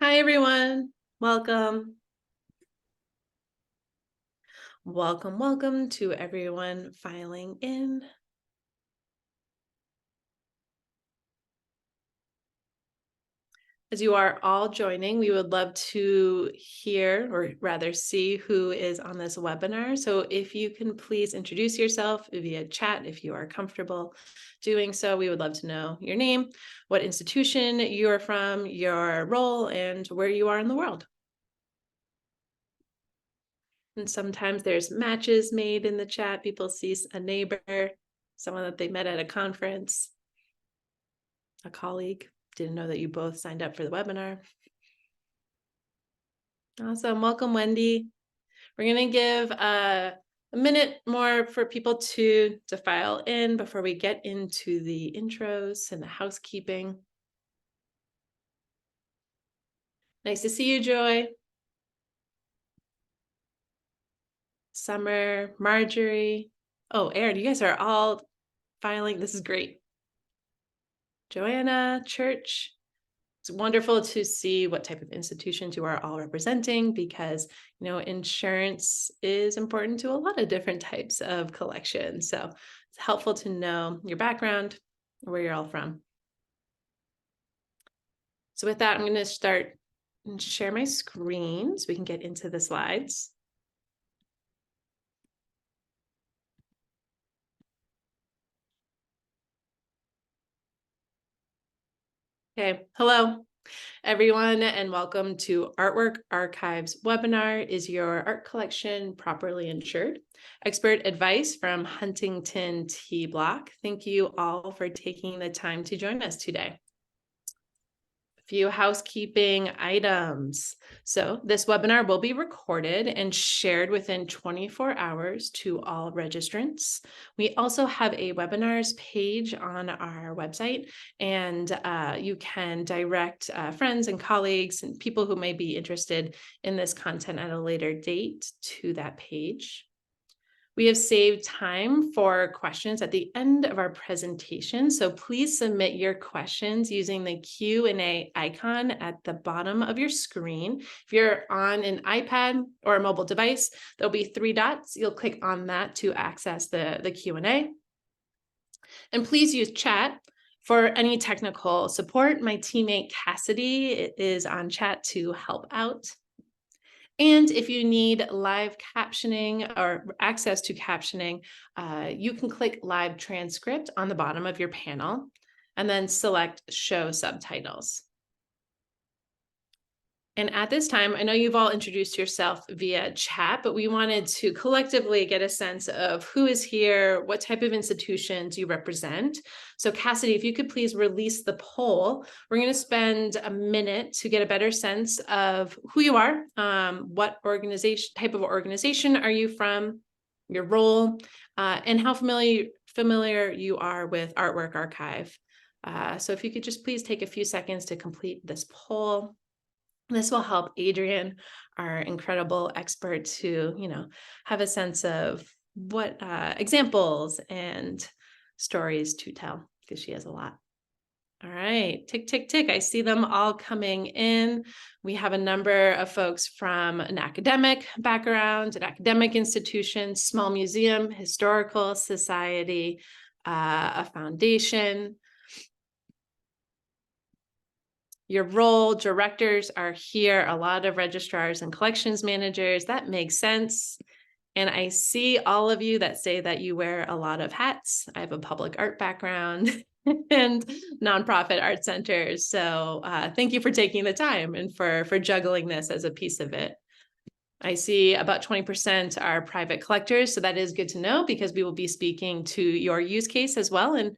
Hi, everyone. Welcome. Welcome to everyone filing in. As you are all joining, we would love to hear, or rather see, who is on this webinar. So if you can please introduce yourself via chat if you are comfortable doing so. We would love to know your name, what institution you are from, your role, and where you are in the world. And sometimes there's matches made in the chat. People see a neighbor, someone that they met at a conference, a colleague. Didn't know that you both signed up for the webinar. Awesome. Welcome, Wendy. We're going to give a minute more for people to file in before we get into the intros and the housekeeping. Nice to see you, Joy. Summer, Marjorie. Oh, Aaron, you guys are all filing. This is great. Joanna, Church. It's wonderful to see what type of institutions you are all representing because, insurance is important to a lot of different types of collections. So it's helpful to know your background, where you're all from. So with that, I'm going to start and share my screen so we can get into the slides. Okay, hello, everyone, and welcome to Artwork Archives webinar. Is your art collection properly insured? Expert advice from Huntington T block. Thank you all for taking the time to join us today. Few housekeeping items. So this webinar will be recorded and shared within 24 hours to all registrants. We also have a webinars page on our website, and you can direct friends and colleagues and people who may be interested in this content at a later date to that page. We have saved time for questions at the end of our presentation, so please submit your questions using the Q&A icon at the bottom of your screen. If you're on an iPad or a mobile device, there'll be 3 dots. You'll click on that to access the Q&A. And please use chat for any technical support. My teammate Cassidy is on chat to help out. And if you need live captioning or access to captioning, you can click live transcript on the bottom of your panel and then select show subtitles. And at this time, I know you've all introduced yourself via chat, but we wanted to collectively get a sense of who is here, what type of institutions you represent. So Cassidy, if you could please release the poll, we're going to spend a minute to get a better sense of who you are, what type of organization are you from, your role, and how familiar you are with Artwork Archive. So if you could just please take a few seconds to complete this poll. This will help Adrienne, our incredible expert, to, have a sense of what examples and stories to tell, because she has a lot. All right, tick, tick, tick. I see them all coming in. We have a number of folks from an academic background, an academic institution, small museum, historical society, a foundation. Your role, directors are here, a lot of registrars and collections managers. That makes sense. And I see all of you that say that you wear a lot of hats. I have a public art background and nonprofit art centers. So thank you for taking the time and for juggling this as a piece of it. I see about 20% are private collectors, so that is good to know because we will be speaking to your use case as well. And,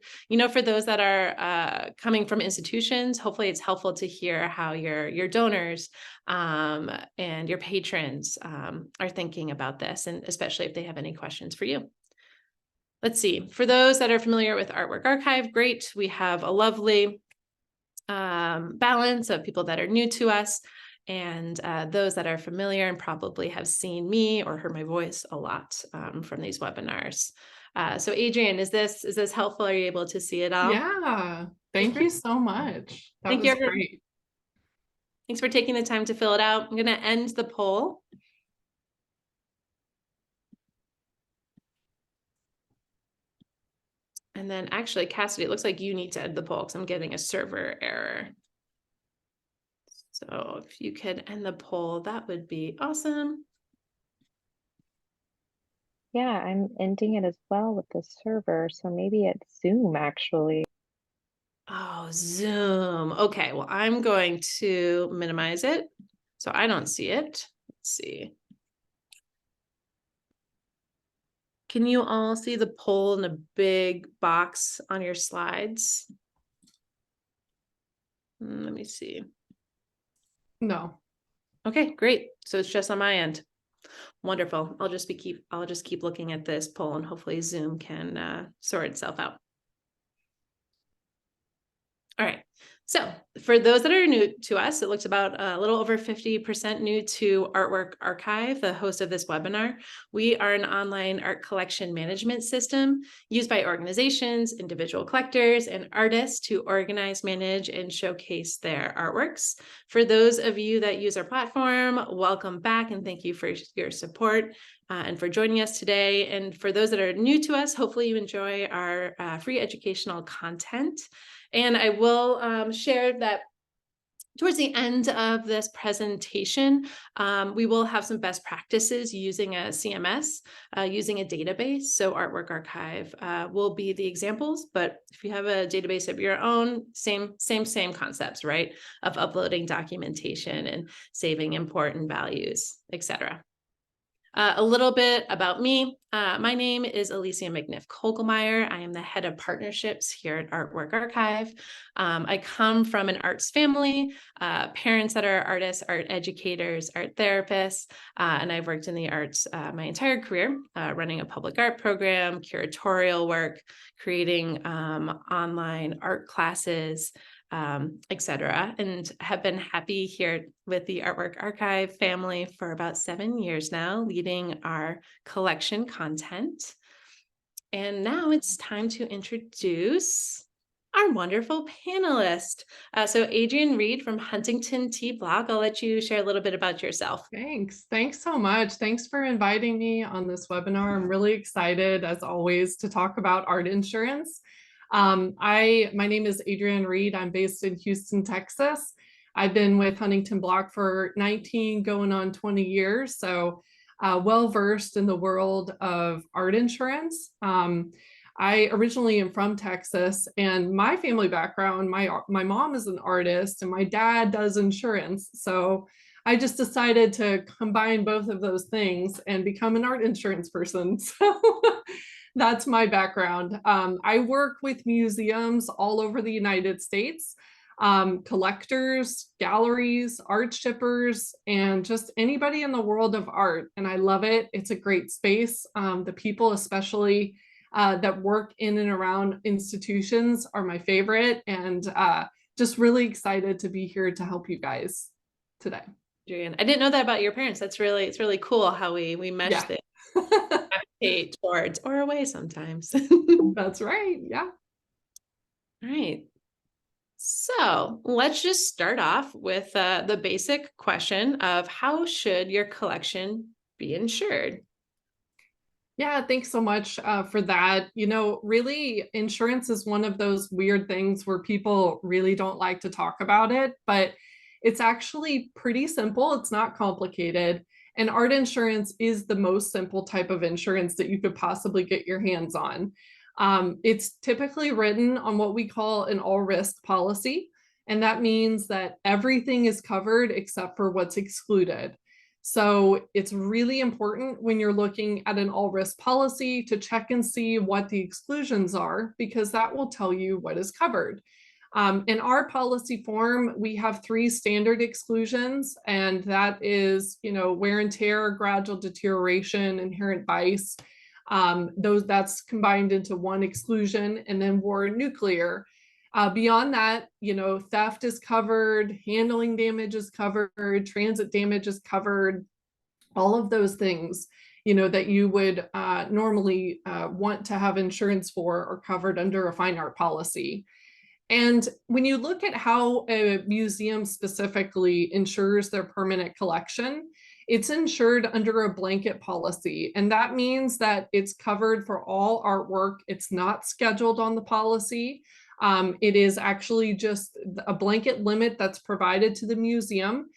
for those that are coming from institutions, hopefully it's helpful to hear how your donors and your patrons are thinking about this, and especially if they have any questions for you. Let's see. For those that are familiar with Artwork Archive, great. We have a lovely balance of people that are new to us, and those that are familiar and probably have seen me or heard my voice a lot from these webinars. So Adrienne, is this helpful? Are you able to see it all? Yeah, thank you so much. That was great. Thanks for taking the time to fill it out. I'm going to end the poll. And then actually, Cassidy, it looks like you need to end the poll because I'm getting a server error. So if you could end the poll, that would be awesome. Yeah, I'm ending it as well with the server. So maybe it's Zoom actually. Oh, Zoom. Okay, well, I'm going to minimize it so I don't see it. Let's see. Can you all see the poll in a big box on your slides? Let me see. No. Okay, great. So it's just on my end. Wonderful. I'll just keep looking at this poll and hopefully Zoom can sort itself out. All right. So for those that are new to us, it looks about a little over 50% new to Artwork Archive, the host of this webinar. We are an online art collection management system used by organizations, individual collectors, and artists to organize, manage, and showcase their artworks. For those of you that use our platform, welcome back and thank you for your support. And for joining us today. And for those that are new to us, hopefully you enjoy our free educational content. And I will share that towards the end of this presentation, we will have some best practices using a CMS, using a database. So Artwork Archive will be the examples, but if you have a database of your own, same concepts, right? Of uploading documentation and saving important values, etc. A little bit about me. My name is Alicia McNiff-Kogelmeyer. I am the head of partnerships here at Artwork Archive. I come from an arts family, parents that are artists, art educators, art therapists, and I've worked in the arts my entire career, running a public art program, curatorial work, creating online art classes, etc., and have been happy here with the Artwork Archive family for about 7 years now, leading our collection content. And now it's time to introduce our wonderful panelist. So Adrienne Reid from Huntington T blog, I'll let you share a little bit about yourself. Thanks so much. Thanks for inviting me on this webinar. I'm really excited, as always, to talk about art insurance. My name is Adrienne Reid. I'm based in Houston, Texas. I've been with Huntington Block for 19 going on 20 years, so well-versed in the world of art insurance. I originally am from Texas, and my family background, my mom is an artist and my dad does insurance. So I just decided to combine both of those things and become an art insurance person. So that's my background. I work with museums all over the United States, collectors, galleries, art shippers, and just anybody in the world of art. And I love it. It's a great space. The people, especially that work in and around institutions, are my favorite, and just really excited to be here to help you guys today. Adrienne, I didn't know that about your parents. It's really cool how we mesh things towards or away sometimes. That's right. Yeah. All right. So let's just start off with the basic question of how should your collection be insured? Yeah, thanks so much for that. You know, really, insurance is one of those weird things where people really don't like to talk about it, but it's actually pretty simple. It's not complicated. And art insurance is the most simple type of insurance that you could possibly get your hands on. It's typically written on what we call an all risk policy. And that means that everything is covered except for what's excluded. So it's really important when you're looking at an all risk policy to check and see what the exclusions are, because that will tell you what is covered. In our policy form, we have 3 standard exclusions, and that is, wear and tear, gradual deterioration, inherent vice. That's combined into one exclusion, and then war and nuclear. Beyond that, theft is covered, handling damage is covered, transit damage is covered, all of those things, that you would normally want to have insurance for are covered under a fine art policy. And when you look at how a museum specifically insures their permanent collection, it's insured under a blanket policy. And that means that it's covered for all artwork. It's not scheduled on the policy. It is actually just a blanket limit that's provided to the museum.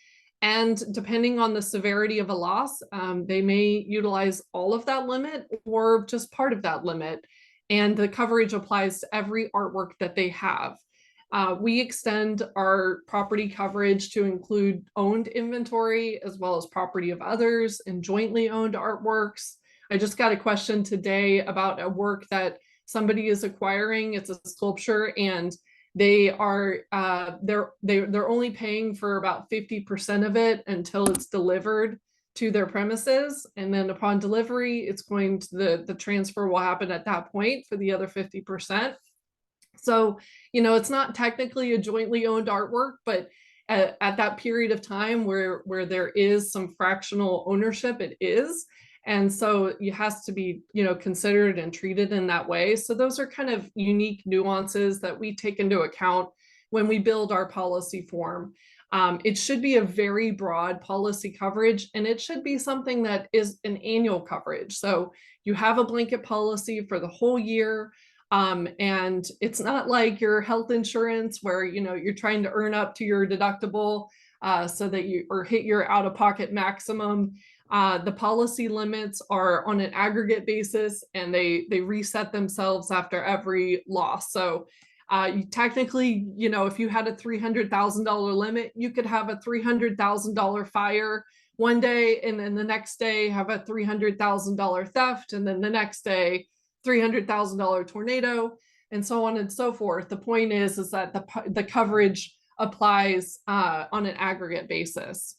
And depending on the severity of a loss, they may utilize all of that limit or just part of that limit. And the coverage applies to every artwork that they have. We extend our property coverage to include owned inventory as well as property of others and jointly owned artworks. I just got a question today about a work that somebody is acquiring. It's a sculpture, and they are they're only paying for about 50% of it until it's delivered to their premises, and then upon delivery, it's going to the transfer will happen at that point for the other 50%. So, it's not technically a jointly owned artwork, but at that period of time where there is some fractional ownership, it is. And so it has to be, considered and treated in that way. So those are kind of unique nuances that we take into account when we build our policy form. It should be a very broad policy coverage, and it should be something that is an annual coverage. So you have a blanket policy for the whole year. And it's not like your health insurance where, you're trying to earn up to your deductible so that you or hit your out-of-pocket maximum. The policy limits are on an aggregate basis, and they reset themselves after every loss. So you technically, if you had a $300,000 limit, you could have a $300,000 fire one day, and then the next day have a $300,000 theft, and then the next day $300,000 tornado, and so on and so forth. The point is that the coverage applies on an aggregate basis.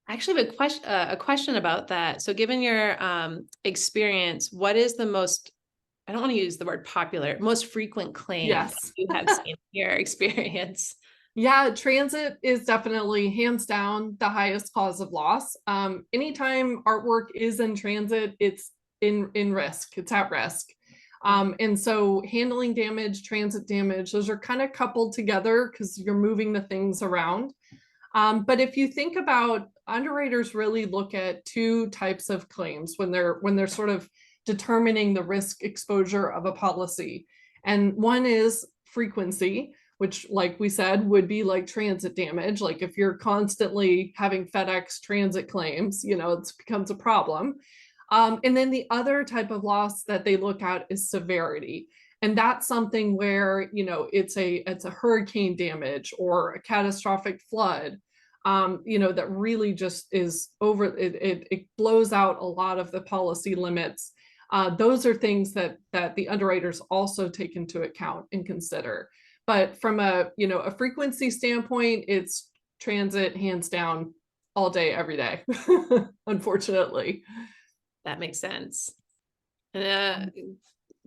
I actually have a question about that. So given your experience, what is the most, I don't want to use the word popular, most frequent claim Yes. you have seen in your experience? Yeah, transit is definitely hands down the highest cause of loss. Anytime artwork is in transit, it's in risk, it's at risk. And so handling damage, transit damage, those are kind of coupled together because you're moving the things around. But if you think about, underwriters really look at two types of claims when they're sort of determining the risk exposure of a policy. And one is frequency, which, like we said, would be like transit damage. Like if you're constantly having FedEx transit claims, it becomes a problem. And then the other type of loss that they look at is severity. And that's something where, it's a hurricane damage or a catastrophic flood, that really just is over, it blows out a lot of the policy limits. Those are things that the underwriters also take into account and consider. But from a frequency standpoint, it's transit hands down all day, every day, unfortunately. That makes sense. And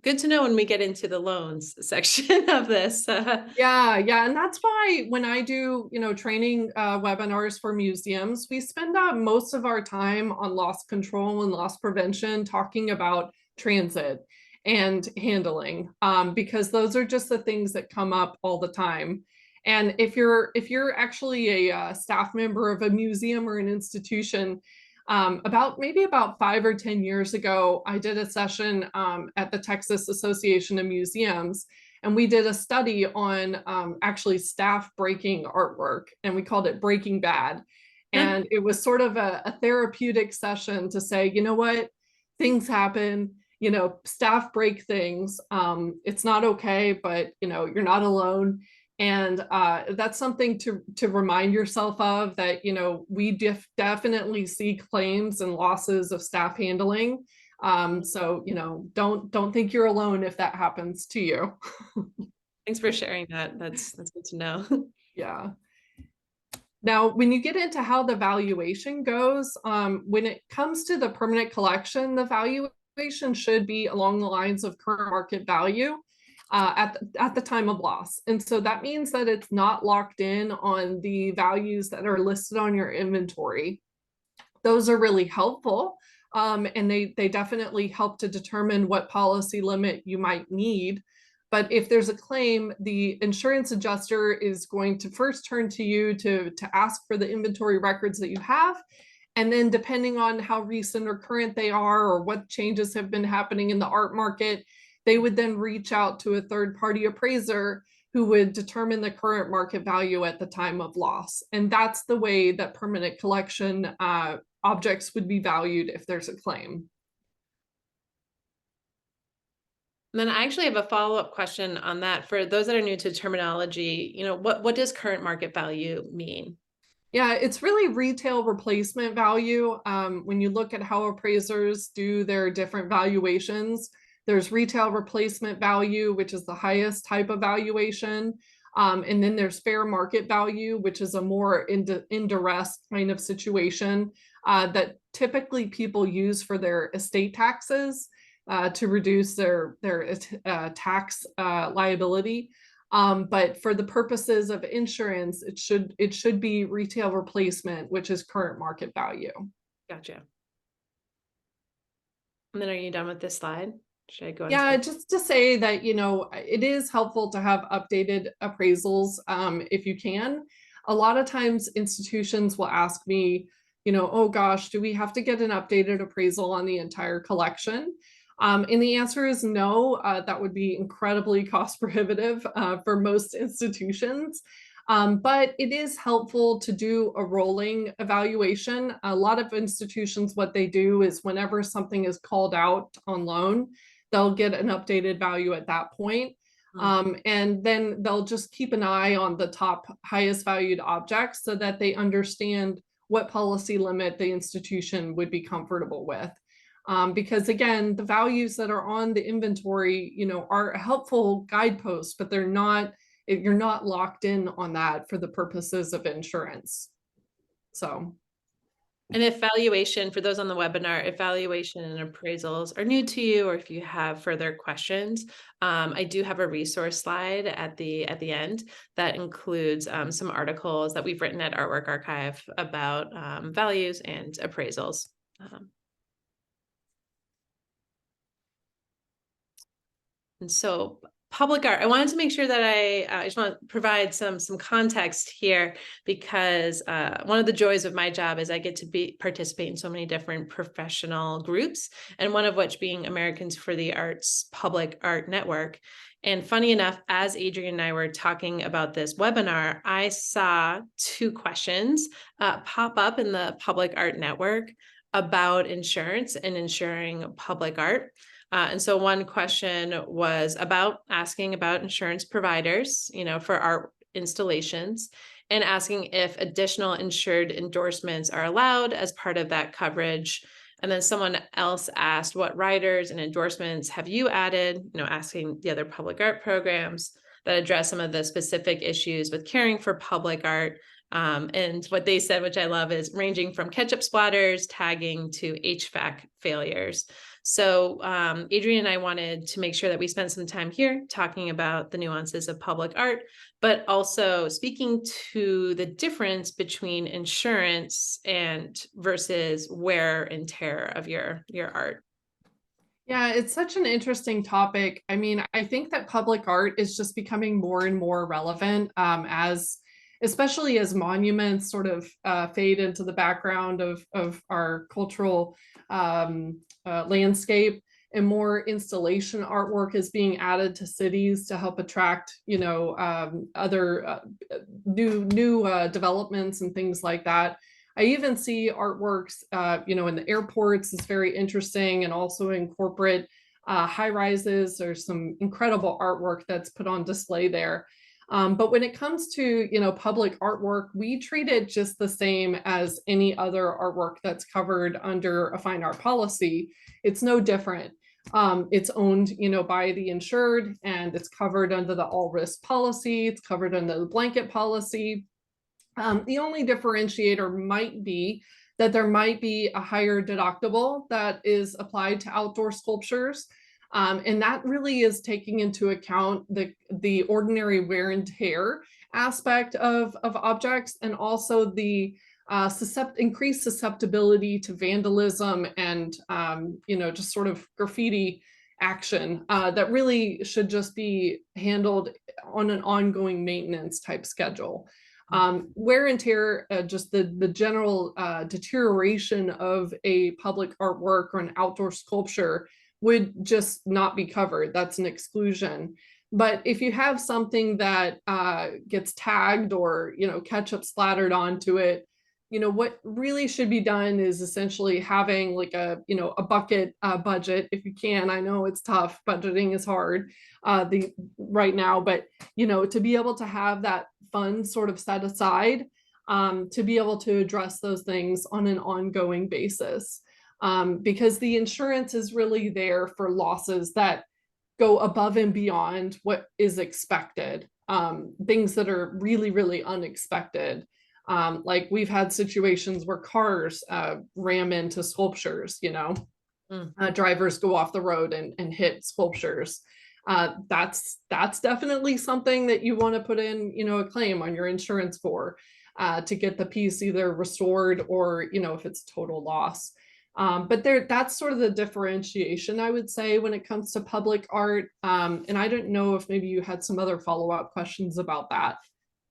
good to know when we get into the loans section of this. Yeah. And that's why when I do, training webinars for museums, we spend most of our time on loss control and loss prevention, talking about transit and handling, because those are just the things that come up all the time. And if you're actually a staff member of a museum or an institution, about 5 or 10 years ago, I did a session at the Texas Association of Museums, and we did a study on actually staff breaking artwork, and we called it Breaking Bad. And it was sort of a therapeutic session to say, what, things happen, staff break things. It's not okay, but you're not alone. And that's something to remind yourself of, that, we definitely see claims and losses of staff handling. So, don't think you're alone if that happens to you. Thanks for sharing that. That's good to know. Yeah. Now, when you get into how the valuation goes, when it comes to the permanent collection, the valuation should be along the lines of current market value at the time of loss. And so that means that it's not locked in on the values that are listed on your inventory. Those are really helpful, and they definitely help to determine what policy limit you might need. But if there's a claim, the insurance adjuster is going to first turn to you to ask for the inventory records that you have. And then depending on how recent or current they are or what changes have been happening in the art market, they would then reach out to a third-party appraiser who would determine the current market value at the time of loss. And that's the way that permanent collection objects would be valued if there's a claim. And then I actually have a follow-up question on that. For those that are new to terminology, what does current market value mean? Yeah, it's really retail replacement value. When you look at how appraisers do their different valuations, there's retail replacement value, which is the highest type of valuation. And then there's fair market value, which is a more indirect kind of situation that typically people use for their estate taxes to reduce their tax liability. But for the purposes of insurance, it should be retail replacement, which is current market value. Gotcha. And then are you done with this slide? Should I go on? Yeah, just to say that, it is helpful to have updated appraisals if you can. A lot of times institutions will ask me, oh gosh, do we have to get an updated appraisal on the entire collection? And the answer is no. That would be incredibly cost prohibitive for most institutions. But it is helpful to do a rolling evaluation. A lot of institutions, what they do is whenever something is called out on loan, they'll get an updated value at that point. And then they'll just keep an eye on the top highest valued objects so that they understand what policy limit the institution would be comfortable with. Because again, the values that are on the inventory, are a helpful guidepost, but you're not locked in on that for the purposes of insurance. So. And if valuation, for those on the webinar, if valuation and appraisals are new to you, or if you have further questions, I do have a resource slide at the end that includes some articles that we've written at Artwork Archive about values and appraisals. And so public art, I wanted to make sure that I just want to provide some context here, because one of the joys of my job is I get to participate in so many different professional groups, and one of which being Americans for the Arts Public Art Network. And funny enough, as Adrienne and I were talking about this webinar, I saw 2 questions pop up in the Public Art Network about insurance and insuring public art. And so one question was asking about insurance providers, for art installations, and asking if additional insured endorsements are allowed as part of that coverage. And then someone else asked, what riders and endorsements have you added, asking the other public art programs that address some of the specific issues with caring for public art. And what they said, which I love, is ranging from ketchup splatters, tagging, to HVAC failures. So Adrienne and I wanted to make sure that we spent some time here talking about the nuances of public art, but also speaking to the difference between insurance and versus wear and tear of your art. Yeah, it's such an interesting topic. I mean, I think that public art is just becoming more and more relevant especially as monuments sort of fade into the background of our cultural landscape, and more installation artwork is being added to cities to help attract, other new developments and things like that. I even see artworks, in the airports is very interesting, and also in corporate high rises. There's some incredible artwork that's put on display there. But when it comes to, public artwork, we treat it just the same as any other artwork that's covered under a fine art policy. It's no different. It's owned, by the insured, and it's covered under the all risk policy. It's covered under the blanket policy. The only differentiator might be that there might be a higher deductible that is applied to outdoor sculptures. And that really is taking into account the ordinary wear and tear aspect of objects, and also the increased susceptibility to vandalism and, just sort of graffiti action that really should just be handled on an ongoing maintenance type schedule. Wear and tear, just the general deterioration of a public artwork or an outdoor sculpture would just not be covered. That's an exclusion. But if you have something that gets tagged or, ketchup splattered onto it, what really should be done is essentially having like a bucket budget if you can. I know it's tough, budgeting is hard right now, but to be able to have that fund sort of set aside to be able to address those things on an ongoing basis, because the insurance is really there for losses that go above and beyond what is expected, things that are really, really unexpected. Like we've had situations where cars ram into sculptures, drivers go off the road and hit sculptures. That's definitely something that you want to put in, a claim on your insurance for, to get the piece either restored or, if it's total loss. But that's sort of the differentiation, I would say, when it comes to public art. And I don't know if maybe you had some other follow-up questions about that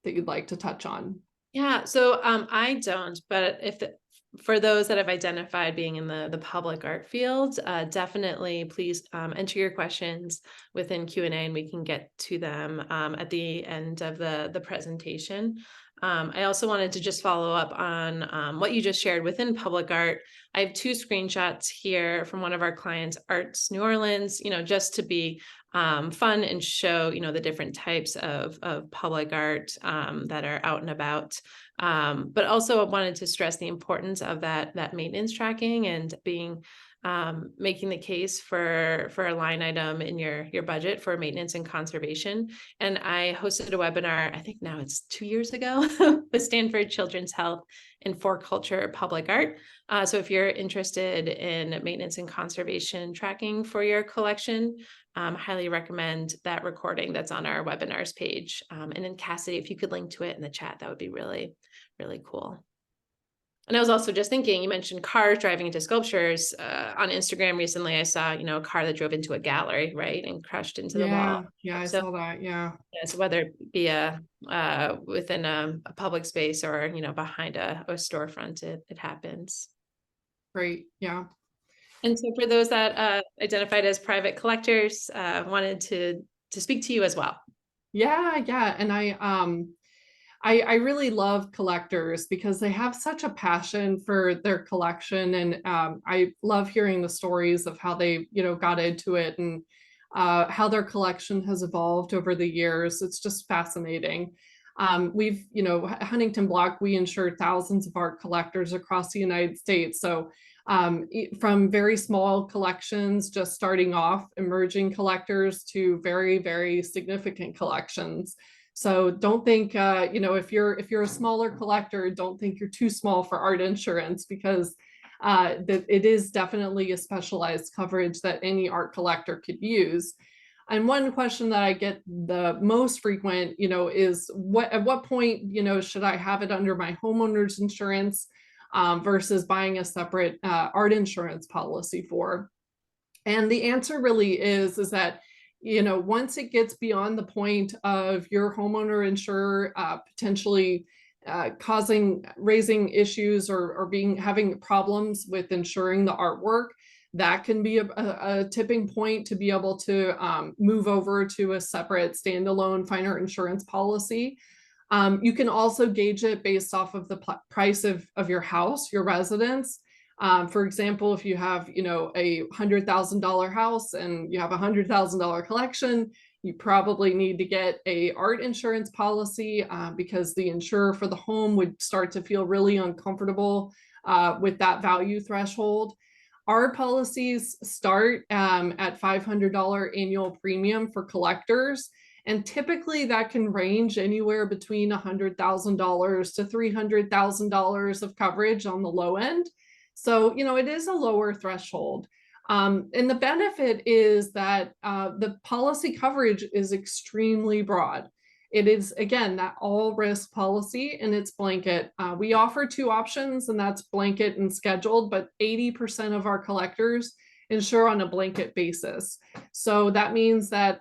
you'd like to touch on. Yeah, so I don't, but for those that have identified being in the public art field, definitely please enter your questions within Q&A and we can get to them at the end of the presentation. I also wanted to just follow up on what you just shared within public art. I have 2 screenshots here from one of our clients, Arts New Orleans, just to be fun and show, the different types of public art that are out and about. But also I wanted to stress the importance of that maintenance tracking and being making the case for a line item in your budget for maintenance and conservation. And I hosted a webinar, I think now it's 2 years ago, with Stanford Children's Health and For Culture Public Art. So if you're interested in maintenance and conservation tracking for your collection, highly recommend that recording that's on our webinars page. And then Cassidy, if you could link to it in the chat, that would be really, really cool. And I was also just thinking, you mentioned cars driving into sculptures. On Instagram recently, I saw, a car that drove into a gallery, right, and crushed into the wall. Yeah, I saw that. Yeah. So whether it be within a public space or, behind a storefront, it happens. Great. Yeah. And so for those that identified as private collectors, wanted to speak to you as well. Yeah. And I really love collectors because they have such a passion for their collection. And I love hearing the stories of how they, got into it and how their collection has evolved over the years. It's just fascinating. We've, Huntington Block, we insure thousands of art collectors across the United States. So from very small collections, just starting off, emerging collectors, to very, very significant collections. So don't think, if you're a smaller collector, don't think you're too small for art insurance, because it is definitely a specialized coverage that any art collector could use. And one question that I get the most frequent, is at what point, should I have it under my homeowner's insurance versus buying a separate art insurance policy for? And the answer really is that, once it gets beyond the point of your homeowner insurer potentially raising issues or having problems with insuring the artwork, that can be a tipping point to be able to move over to a separate standalone fine art insurance policy. You can also gauge it based off of the price of your house, your residence. For example, if you have, a $100,000 house and you have a $100,000 collection, you probably need to get a art insurance policy because the insurer for the home would start to feel really uncomfortable with that value threshold. Our policies start at $500 annual premium for collectors. And typically that can range anywhere between $100,000 to $300,000 of coverage on the low end. So, it is a lower threshold. And the benefit is that the policy coverage is extremely broad. It is, again, that all risk policy, and it's blanket. We offer 2 options, and that's blanket and scheduled, but 80% of our collectors insure on a blanket basis. So that means that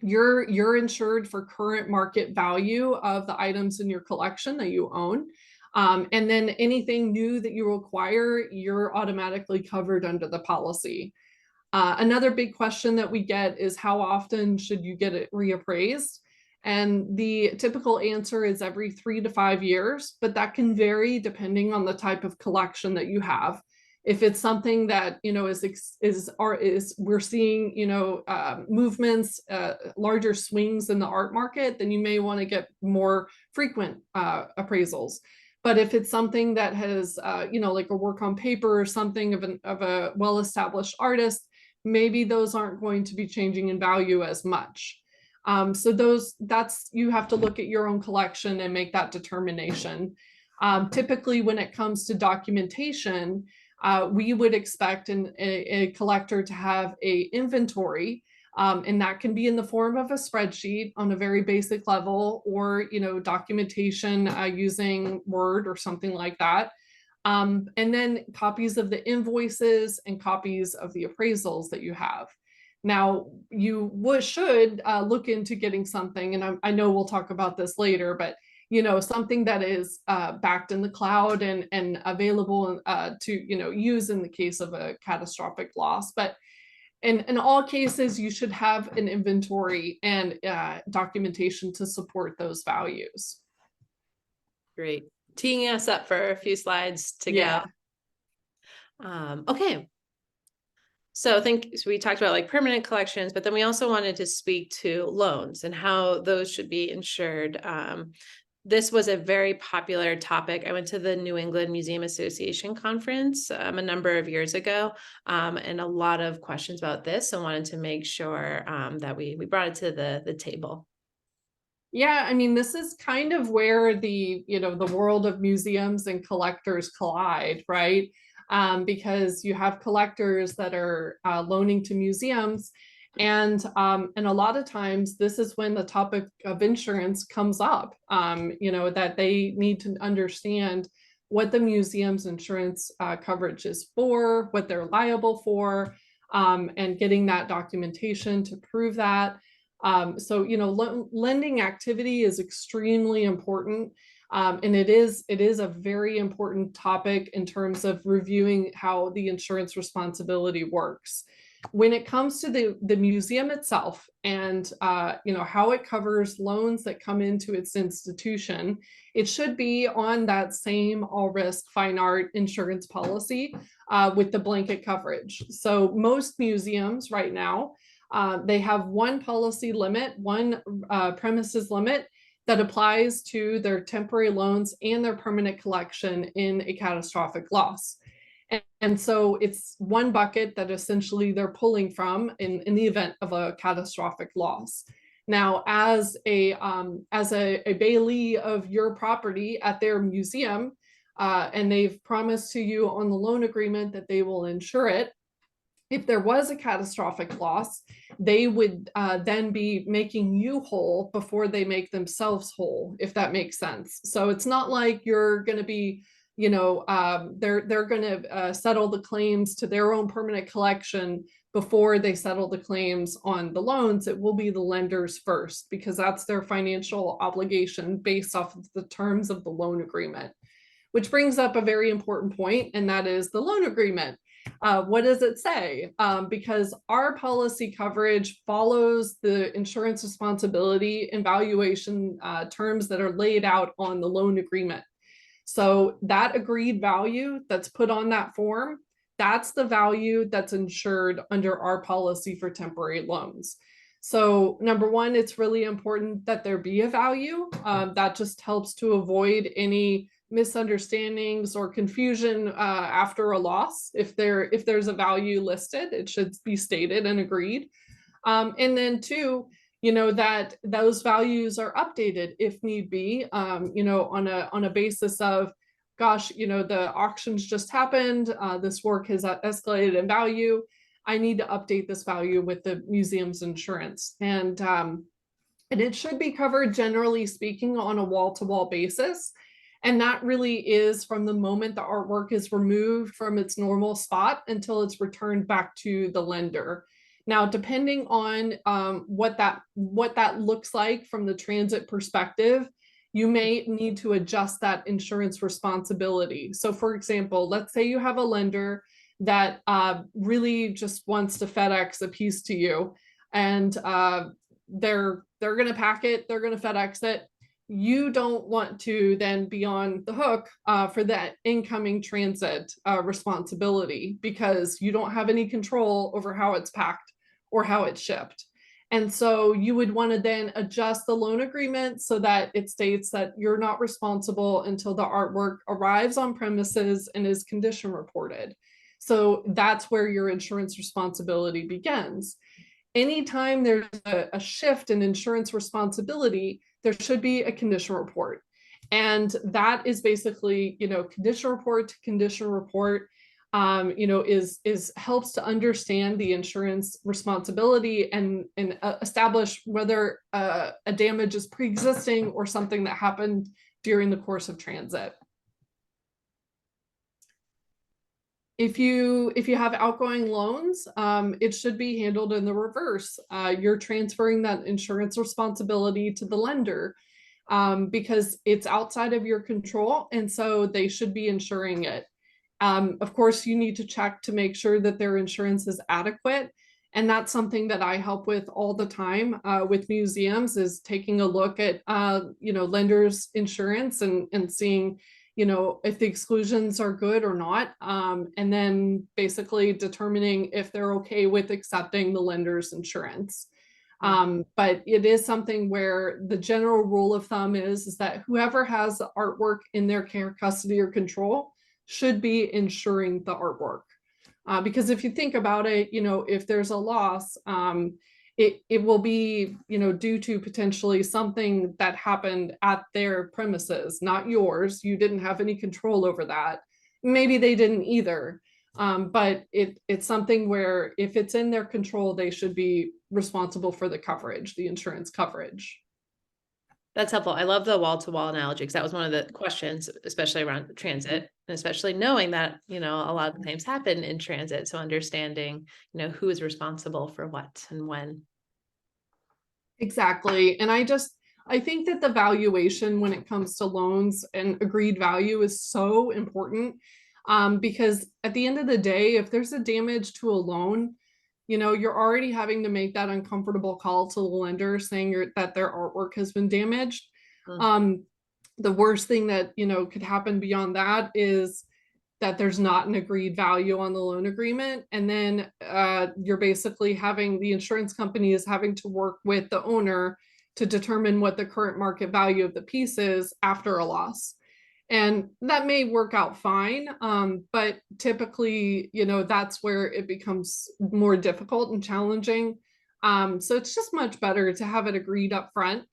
you're insured for current market value of the items in your collection that you own. And then anything new that you acquire, you're automatically covered under the policy. Another big question that we get is how often should you get it reappraised? And the typical answer is every 3 to 5 years, but that can vary depending on the type of collection that you have. If it's something that, you know, is we're seeing, you know, movements, larger swings in the art market, then you may want to get more frequent appraisals. But if it's something that has, you know, like a work on paper or something of a well-established artist, maybe those aren't going to be changing in value as much. So you have to look at your own collection and make that determination. Typically, when it comes to documentation, we would expect a collector to have a inventory, and that can be in the form of a spreadsheet on a very basic level, or, you know, documentation using Word or something like that. And then copies of the invoices and copies of the appraisals that you have. Now, you should look into getting something, and I know we'll talk about this later, but you know, something that is backed in the cloud and available to, you know, use in the case of a catastrophic loss. But in all cases, you should have an inventory and documentation to support those values. Great. Teeing us up for a few slides to go. Okay. So I think we talked about like permanent collections, but then we also wanted to speak to loans and how those should be insured. This was a very popular topic. I went to the New England Museum Association conference a number of years ago, and a lot of questions about this. So I wanted to make sure that we brought it to the table. Yeah, I mean, this is kind of where the world of museums and collectors collide, right? Because you have collectors that are loaning to museums, and a lot of times this is when the topic of insurance comes up. You know, that they need to understand what the museum's insurance coverage is for, what they're liable for, and getting that documentation to prove that. So, you know, lending activity is extremely important. And it is a very important topic in terms of reviewing how the insurance responsibility works. When it comes to the museum itself and, you know, how it covers loans that come into its institution, it should be on that same all risk fine art insurance policy with the blanket coverage. So most museums right now, they have one policy limit, one premises limit that applies to their temporary loans and their permanent collection in a catastrophic loss. And so it's one bucket that essentially they're pulling from in the event of a catastrophic loss. Now, as a bailee of your property at their museum, and they've promised to you on the loan agreement that they will insure it, if there was a catastrophic loss, they would then be making you whole before they make themselves whole, if that makes sense. So it's not like you're going to be, you know, they're going to settle the claims to their own permanent collection before they settle the claims on the loans. It will be the lenders first, because that's their financial obligation based off of the terms of the loan agreement. Which brings up a very important point, and that is the loan agreement. What does it say? Because our policy coverage follows the insurance responsibility and valuation terms that are laid out on the loan agreement. So that agreed value that's put on that form, that's the value that's insured under our policy for temporary loans. So number one, it's really important that there be a value. That just helps to avoid any misunderstandings or confusion after a loss. If there's a value listed, it should be stated and agreed. And then two, you know, that those values are updated if need be, you know, on a basis of, gosh, you know, the auctions just happened, this work has escalated in value, I need to update this value with the museum's insurance. And it should be covered, generally speaking, on a wall-to-wall basis. And that really is from the moment the artwork is removed from its normal spot until it's returned back to the lender. Now, depending on what that looks like from the transit perspective, you may need to adjust that insurance responsibility. So for example, let's say you have a lender that really just wants to FedEx a piece to you, and they're going to pack it, they're going to FedEx it. You don't want to then be on the hook for that incoming transit responsibility, because you don't have any control over how it's packed or how it's shipped. And so you would want to then adjust the loan agreement so that it states that you're not responsible until the artwork arrives on premises and is condition reported. So that's where your insurance responsibility begins. Anytime there's a shift in insurance responsibility, there should be a condition report. And that is basically, condition report to condition report, is helps to understand the insurance responsibility and establish whether a damage is pre-existing or something that happened during the course of transit. If you have outgoing loans, it should be handled in the reverse. You're transferring that insurance responsibility to the lender because it's outside of your control, and so they should be insuring it. Of course, you need to check to make sure that their insurance is adequate, and that's something that I help with all the time with museums, is taking a look at lenders' insurance and seeing if the exclusions are good or not, and then basically determining if they're okay with accepting the lender's insurance. But it is something where the general rule of thumb is that whoever has the artwork in their care, custody, or control should be insuring the artwork. Because if you think about it, if there's a loss, it will be, due to potentially something that happened at their premises, not yours. You didn't have any control over that. Maybe they didn't either. But it's something where if it's in their control, they should be responsible for the coverage, the insurance coverage. That's helpful. I love the wall-to-wall analogy, because that was one of the questions, especially around transit, and especially knowing that, a lot of claims happen in transit. So understanding, who is responsible for what and when. Exactly. And I think that the valuation when it comes to loans and agreed value is so important, because at the end of the day, if there's a damage to a loan, you're already having to make that uncomfortable call to the lender saying that their artwork has been damaged. The worst thing that, could happen beyond that is that there's not an agreed value on the loan agreement. And then you're basically having the insurance company is having to work with the owner to determine what the current market value of the piece is after a loss. And that may work out fine, but typically, that's where it becomes more difficult and challenging. So it's just much better to have it agreed up front,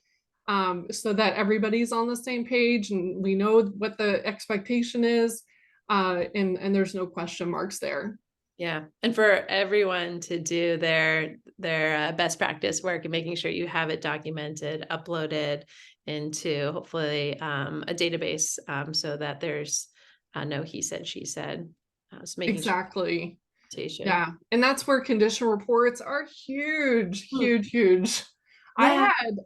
so that everybody's on the same page and we know what the expectation is, and there's no question marks there. Yeah. And for everyone to do their best practice work and making sure you have it documented, uploaded into hopefully a database, so that there's no he said, she said. So making Exactly. Sure. Yeah. And that's where condition reports are huge, huge. Yeah. I had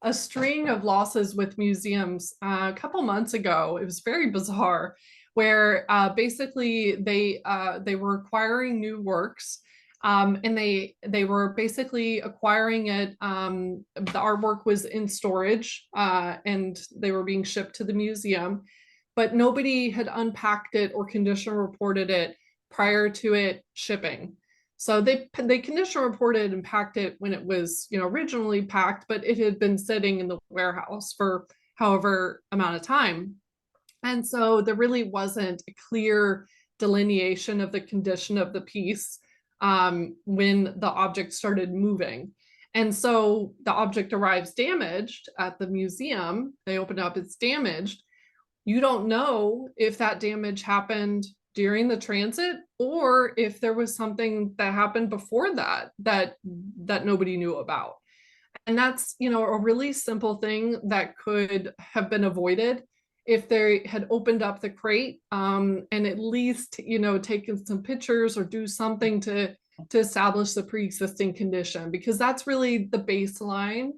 a string of losses with museums a couple months ago. It was very bizarre, where basically they were acquiring new works, and they were basically acquiring it. The artwork was in storage, and they were being shipped to the museum, but nobody had unpacked it or condition reported it prior to it shipping. So they condition reported and packed it when it was originally packed, but it had been sitting in the warehouse for however amount of time. And so there really wasn't a clear delineation of the condition of the piece when the object started moving. And so the object arrives damaged at the museum. They open up, it's damaged. You don't know if that damage happened during the transit or if there was something that happened before that nobody knew about. And that's, a really simple thing that could have been avoided if they had opened up the crate and at least, you know, taken some pictures or do something to establish the pre-existing condition, because that's really the baseline,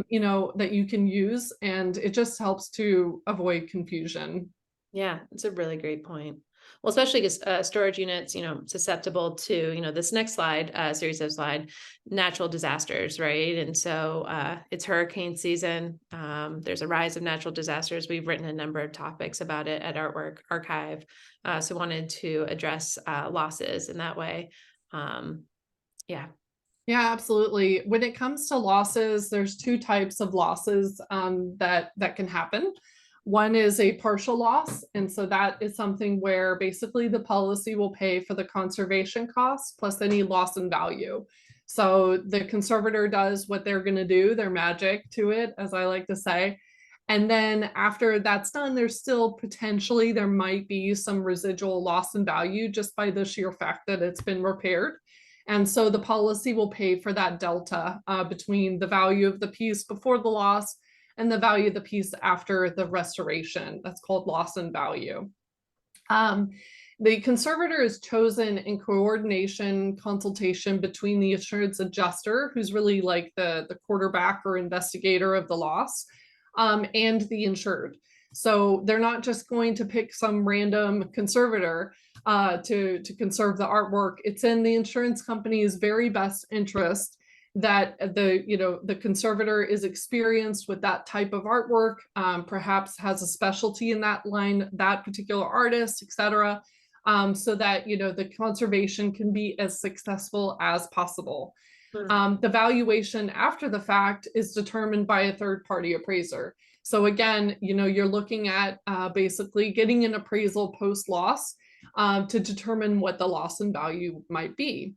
you know, that you can use, and it just helps to avoid confusion. Yeah, it's a really great point. Well, especially because storage units, you know, susceptible to, you know, this next slide, series of slide, natural disasters, right? And so it's hurricane season. There's a rise of natural disasters. We've written a number of topics about it at Artwork Archive. So wanted to address losses in that way. Yeah. Yeah, absolutely. When it comes to losses, there's two types of losses that can happen. One is a partial loss, and so that is something where basically the policy will pay for the conservation costs plus any loss in value. So the conservator does what they're going to do, their magic to it, as I like to say. And then after that's done, there's still potentially there might be some residual loss in value just by the sheer fact that it's been repaired. And so the policy will pay for that delta between the value of the piece before the loss and the value of the piece after the restoration. That's called loss in value. The conservator is chosen in coordination, consultation between the insurance adjuster, who's really like the quarterback or investigator of the loss, and the insured. So they're not just going to pick some random conservator to conserve the artwork. It's in the insurance company's very best interest that the conservator is experienced with that type of artwork, perhaps has a specialty in that line, that particular artist, etc., so that the conservation can be as successful as possible. The valuation after the fact is determined by a third-party appraiser. So again, you're looking at basically getting an appraisal post-loss to determine what the loss in value might be.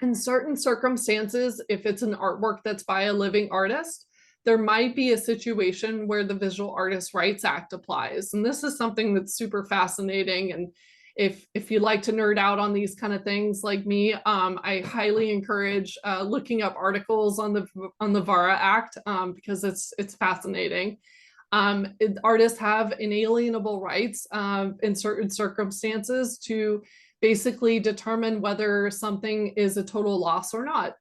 In certain circumstances, if it's an artwork that's by a living artist, there might be a situation where the Visual Artists' Rights Act applies. And this is something that's super fascinating. And if you like to nerd out on these kind of things like me, I highly encourage looking up articles on the VARA Act because it's fascinating. Artists have inalienable rights in certain circumstances to basically determine whether something is a total loss or not.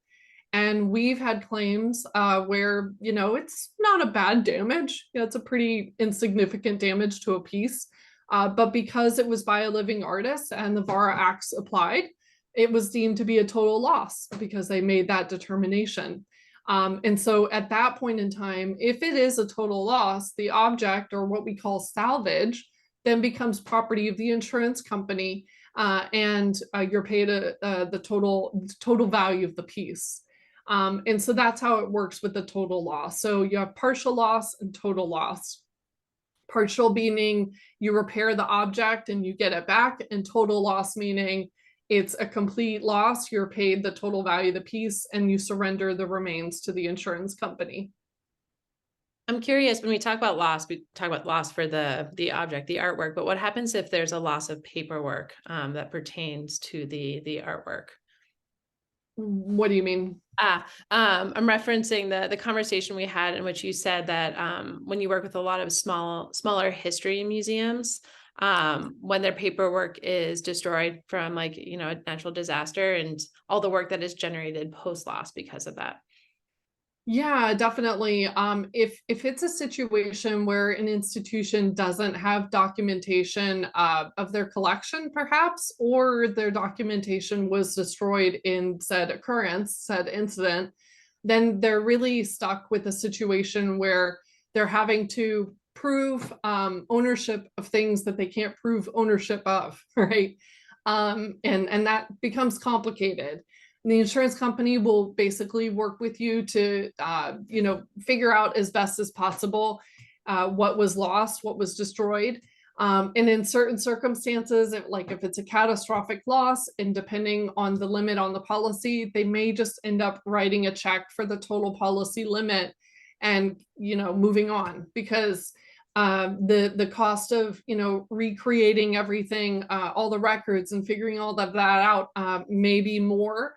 And we've had claims where, it's not a bad damage. It's a pretty insignificant damage to a piece. But because it was by a living artist and the VARA Acts applied, it was deemed to be a total loss because they made that determination. And so at that point in time, if it is a total loss, the object, or what we call salvage, then becomes property of the insurance company, and you're paid the total value of the piece. And so that's how it works with the total loss. So you have partial loss and total loss. Partial meaning you repair the object and you get it back, and total loss meaning it's a complete loss. You're paid the total value of the piece and you surrender the remains to the insurance company. I'm curious, when we talk about loss, we talk about loss for the object, the artwork, but what happens if there's a loss of paperwork that pertains to the artwork? What do you mean? I'm referencing the conversation we had in which you said that when you work with a lot of smaller history museums, when their paperwork is destroyed from a natural disaster and all the work that is generated post-loss because of that. Yeah, definitely. If it's a situation where an institution doesn't have documentation of their collection, perhaps, or their documentation was destroyed in said occurrence, said incident, then they're really stuck with a situation where they're having to prove ownership of things that they can't prove ownership of, right? And that becomes complicated. The insurance company will basically work with you to, figure out as best as possible what was lost, what was destroyed. And in certain circumstances, if it's a catastrophic loss, and depending on the limit on the policy, they may just end up writing a check for the total policy limit and, moving on, because the cost of, recreating everything, all the records and figuring all that out may be more.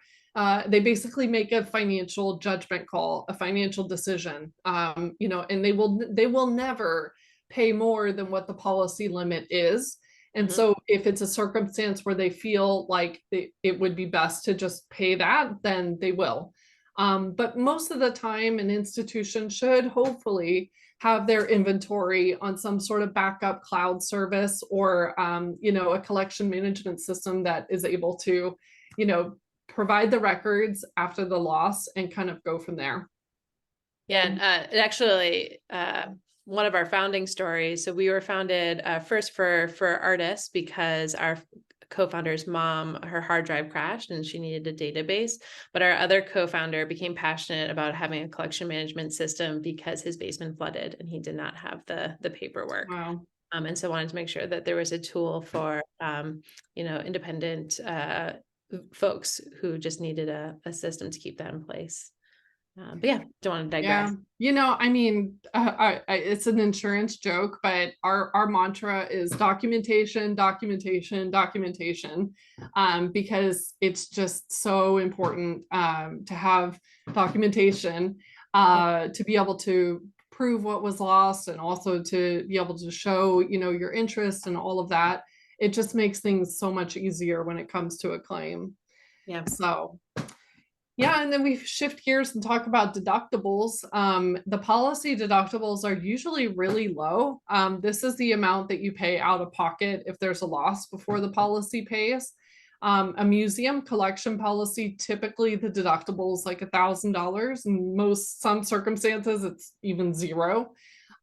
They basically make a financial judgment call, a financial decision, and they will never pay more than what the policy limit is. And Mhm. so if it's a circumstance where they feel like it would be best to just pay that, then they will. But most of the time, an institution should hopefully have their inventory on some sort of backup cloud service, or a collection management system that is able to, provide the records after the loss and kind of go from there. Yeah, and it actually, one of our founding stories. So we were founded first for artists because our co-founder's mom, her hard drive crashed and she needed a database. But our other co-founder became passionate about having a collection management system because his basement flooded and he did not have the paperwork. Wow. And so wanted to make sure that there was a tool for independent folks who just needed a system to keep that in place. But yeah, don't want to digress. Yeah, I mean, it's an insurance joke, but our mantra is documentation, documentation, documentation, because it's just so important to have documentation to be able to prove what was lost, and also to be able to show, your interest and all of that. It just makes things so much easier when it comes to a claim. Yeah. So yeah, and then we shift gears and talk about deductibles. The policy deductibles are usually really low. This is the amount that you pay out of pocket if there's a loss before the policy pays. A museum collection policy, typically the deductible is like $1,000. In some circumstances, it's even zero.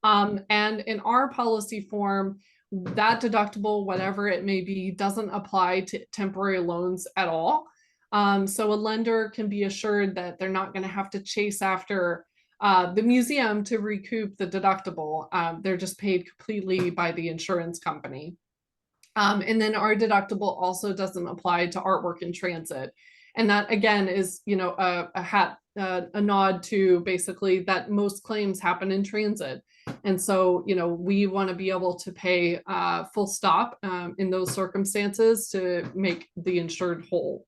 And in our policy form, that deductible, whatever it may be, doesn't apply to temporary loans at all. So a lender can be assured that they're not going to have to chase after the museum to recoup the deductible. They're just paid completely by the insurance company. And then our deductible also doesn't apply to artwork in transit. And that, again, is, a nod to basically that most claims happen in transit. And so, we want to be able to pay full stop in those circumstances to make the insured whole.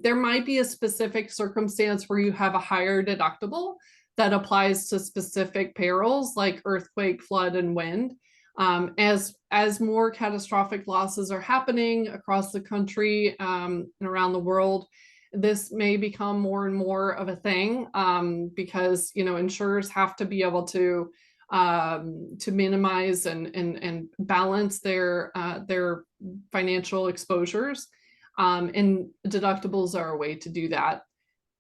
There might be a specific circumstance where you have a higher deductible that applies to specific perils like earthquake, flood, and wind. As more catastrophic losses are happening across the country and around the world, this may become more and more of a thing because insurers have to be able to minimize and balance their financial exposures. And deductibles are a way to do that.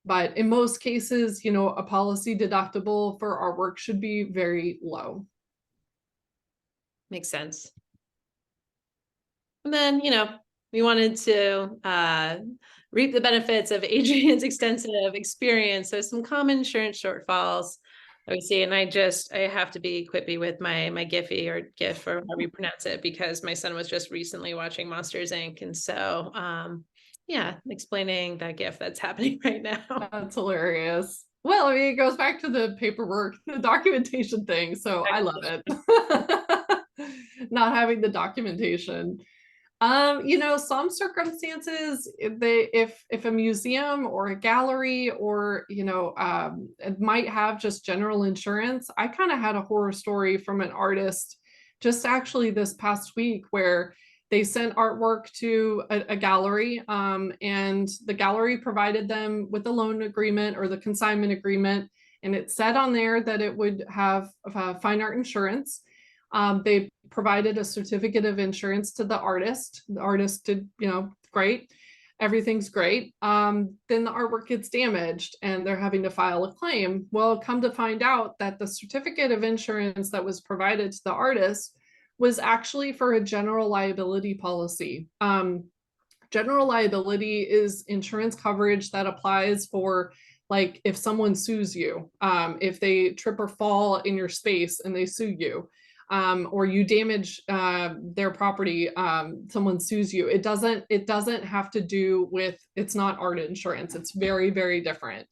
But in most cases, a policy deductible for our work should be very low. Makes sense. And then, we wanted to reap the benefits of Adrienne's extensive experience. So some common insurance shortfalls that we see. And I have to be quippy with my Giphy or GIF or however you pronounce it, because my son was just recently watching Monsters, Inc. And so, explaining that GIF that's happening right now. That's hilarious. Well, I mean, it goes back to the paperwork, the documentation thing. So I love it. Not having the documentation. Some circumstances, if a museum or a gallery or it might have just general insurance. I kind of had a horror story from an artist just actually this past week where they sent artwork to a gallery, and the gallery provided them with a loan agreement or the consignment agreement, and it said on there that it would have fine art insurance. They provided a certificate of insurance to the artist. The artist did, great. Everything's great. Then the artwork gets damaged and they're having to file a claim. Well, come to find out that the certificate of insurance that was provided to the artist was actually for a general liability policy. General liability is insurance coverage that applies for, like, if someone sues you, if they trip or fall in your space and they sue you, or you damage their property, someone sues you. It doesn't have to do with, it's not art insurance. It's very, very different.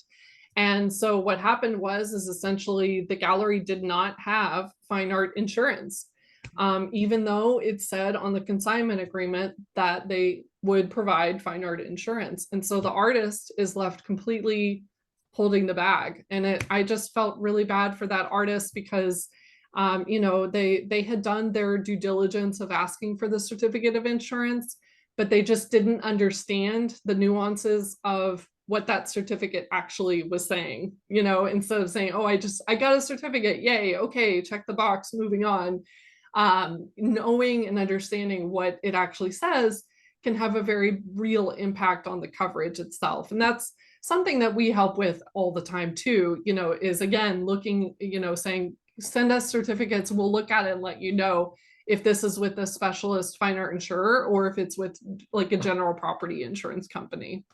And so what happened is essentially the gallery did not have fine art insurance, even though it said on the consignment agreement that they would provide fine art insurance. And so the artist is left completely holding the bag. And I just felt really bad for that artist because You know, they had done their due diligence of asking for the certificate of insurance, but they just didn't understand the nuances of what that certificate actually was saying. You know, instead of saying, oh, I got a certificate, yay, okay, check the box, moving on. Knowing and understanding what it actually says can have a very real impact on the coverage itself. And that's something that we help with all the time too, you know, is again, looking, you know, saying, send us certificates, we'll look at it and let you know if this is with a specialist fine art insurer or if it's with like a general property insurance company.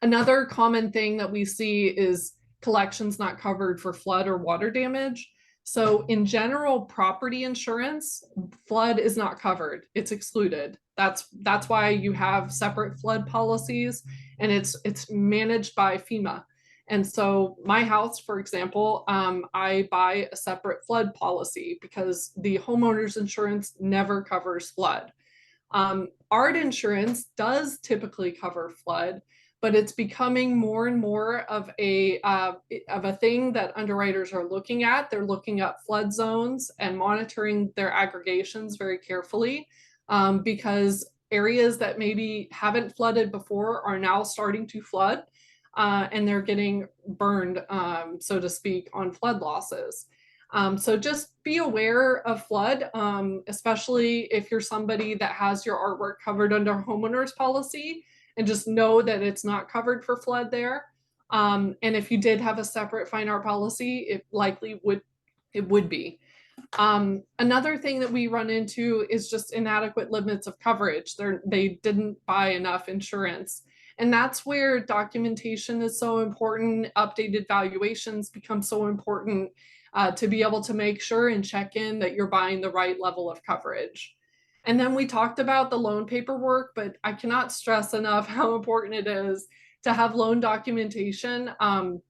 Another common thing that we see is collections not covered for flood or water damage. So in general property insurance, flood is not covered, it's excluded. That's why you have separate flood policies, and it's managed by FEMA. And so my house, for example, I buy a separate flood policy because the homeowner's insurance never covers flood. Art insurance does typically cover flood, but it's becoming more and more of a thing that underwriters are looking at. They're looking at flood zones and monitoring their aggregations very carefully, because areas that maybe haven't flooded before are now starting to flood, and they're getting burned, so to speak, on flood losses. So just be aware of flood, especially if you're somebody that has your artwork covered under homeowner's policy, and just know that it's not covered for flood there. And if you did have a separate fine art policy, it likely would be. Another thing that we run into is just inadequate limits of coverage. They didn't buy enough insurance. And that's where documentation is so important. Updated valuations become so important, to be able to make sure and check in that you're buying the right level of coverage. And then we talked about the loan paperwork, but I cannot stress enough how important it is to have loan documentation. And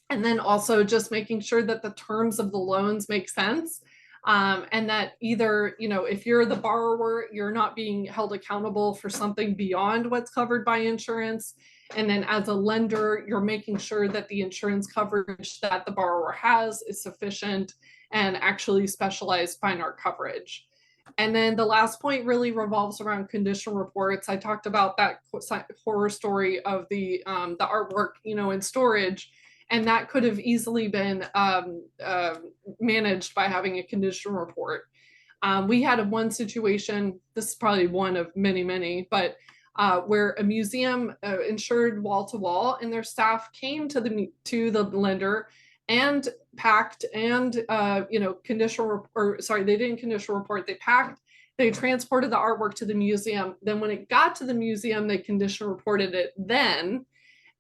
then also just making sure that the terms of the loans make sense. And that either, you know, if you're the borrower, you're not being held accountable for something beyond what's covered by insurance. And then as a lender, you're making sure that the insurance coverage that the borrower has is sufficient and actually specialized fine art coverage. And then the last point really revolves around condition reports. I talked about that horror story of the artwork, you know, in storage. And that could have easily been managed by having a condition report. We had one situation, this is probably one of many, but where a museum insured wall to wall, and their staff came to the lender and packed and you know, they didn't condition report, they packed, they transported the artwork to the museum. Then when it got to the museum, they condition reported it then.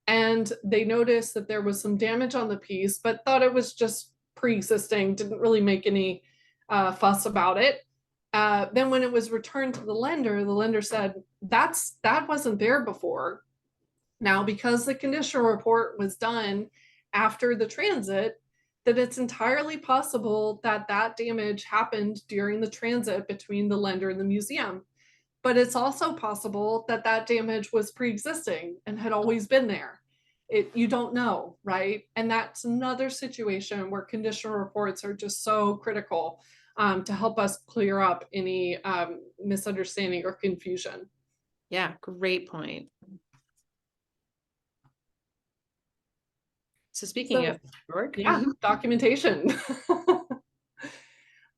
And they noticed that there was some damage on the piece, but thought it was just pre-existing, didn't really make any fuss about it. Then when it was returned to the lender said, that wasn't there before. Now, because the condition report was done after the transit, that it's entirely possible that that damage happened during the transit between the lender and the museum. But it's also possible that that damage was pre-existing and had always been there. You don't know, right? And that's another situation where condition reports are just so critical, to help us clear up any misunderstanding or confusion. Yeah, great point. So speaking of work, yeah, documentation.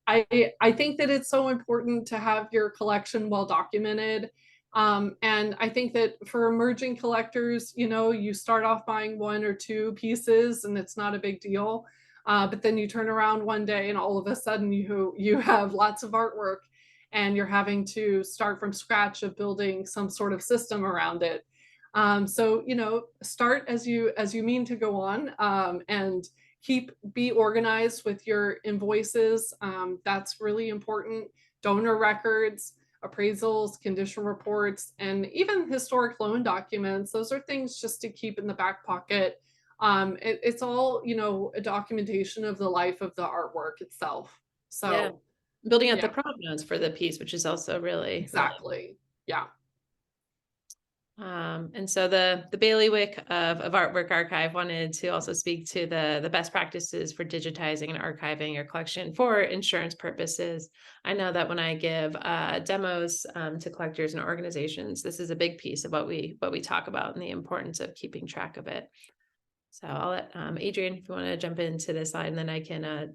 I think that it's so important to have your collection well documented. And I think that for emerging collectors, you know, you start off buying one or two pieces and it's not a big deal. But then you turn around one day and all of a sudden you have lots of artwork and you're having to start from scratch of building some sort of system around it. So, you know, start as you mean to go on, and be organized with your invoices. That's really important. Donor records, appraisals, condition reports, and even historic loan documents. Those are things just to keep in the back pocket. It's all, you know, a documentation of the life of the artwork itself. So yeah. Building out the provenance for the piece, which is also really exactly. Yeah. And so the bailiwick of Artwork Archive wanted to also speak to the best practices for digitizing and archiving your collection for insurance purposes. I know that when I give demos to collectors and organizations, this is a big piece of what we talk about and the importance of keeping track of it. So I'll let Adrienne, if you want to jump into this slide, and then I can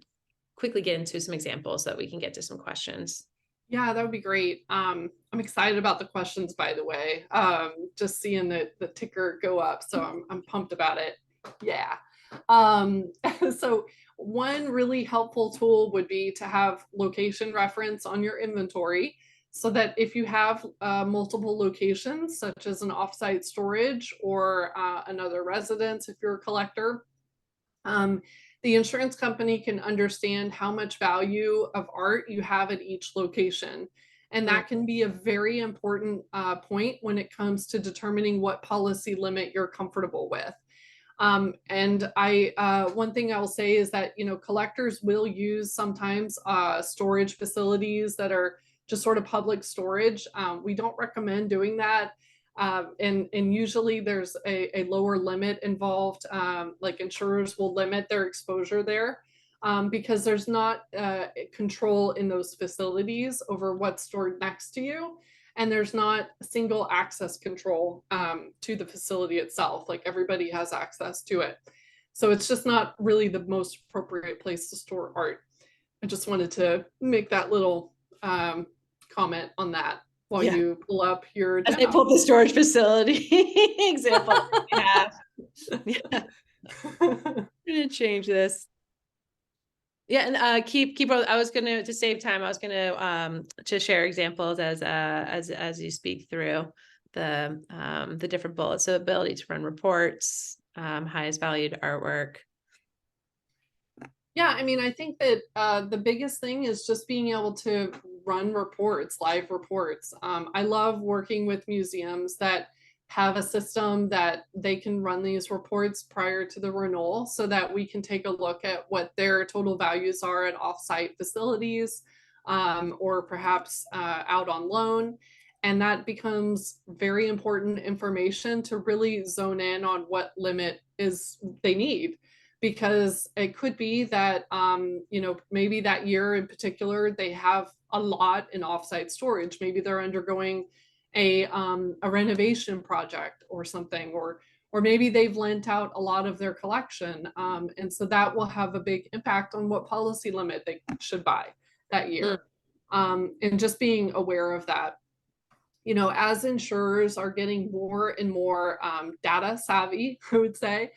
quickly get into some examples so that we can get to some questions. Yeah, that would be great. I'm excited about the questions, by the way. Just seeing the ticker go up, so I'm pumped about it. Yeah. So one really helpful tool would be to have location reference on your inventory, so that if you have multiple locations, such as an offsite storage or another residence, if you're a collector, the insurance company can understand how much value of art you have at each location. And that can be a very important point when it comes to determining what policy limit you're comfortable with. And one thing I will say is that, collectors will use sometimes storage facilities that are just sort of public storage. We don't recommend doing that. And usually there's a lower limit involved. Like insurers will limit their exposure there because there's not control in those facilities over what's stored next to you. And there's not single access control to the facility itself. Like everybody has access to it. So it's just not really the most appropriate place to store art. I just wanted to make that little comment on that while you pull up your demo. As I pull the storage facility example that we have. Yeah. I'm gonna change this. Yeah, and keep. I was gonna, to save time, I was gonna to share examples as you speak through the different bullets. So ability to run reports, highest valued artwork. Yeah, I mean, I think that the biggest thing is just being able to run reports, live reports. I love working with museums that have a system that they can run these reports prior to the renewal so that we can take a look at what their total values are at offsite facilities or perhaps out on loan. And that becomes very important information to really zone in on what limit is they need. Because it could be that, maybe that year in particular, they have a lot in offsite storage. Maybe they're undergoing a renovation project or something, or maybe they've lent out a lot of their collection. And so that will have a big impact on what policy limit they should buy that year. And just being aware of that. As insurers are getting more and more data savvy, I would say,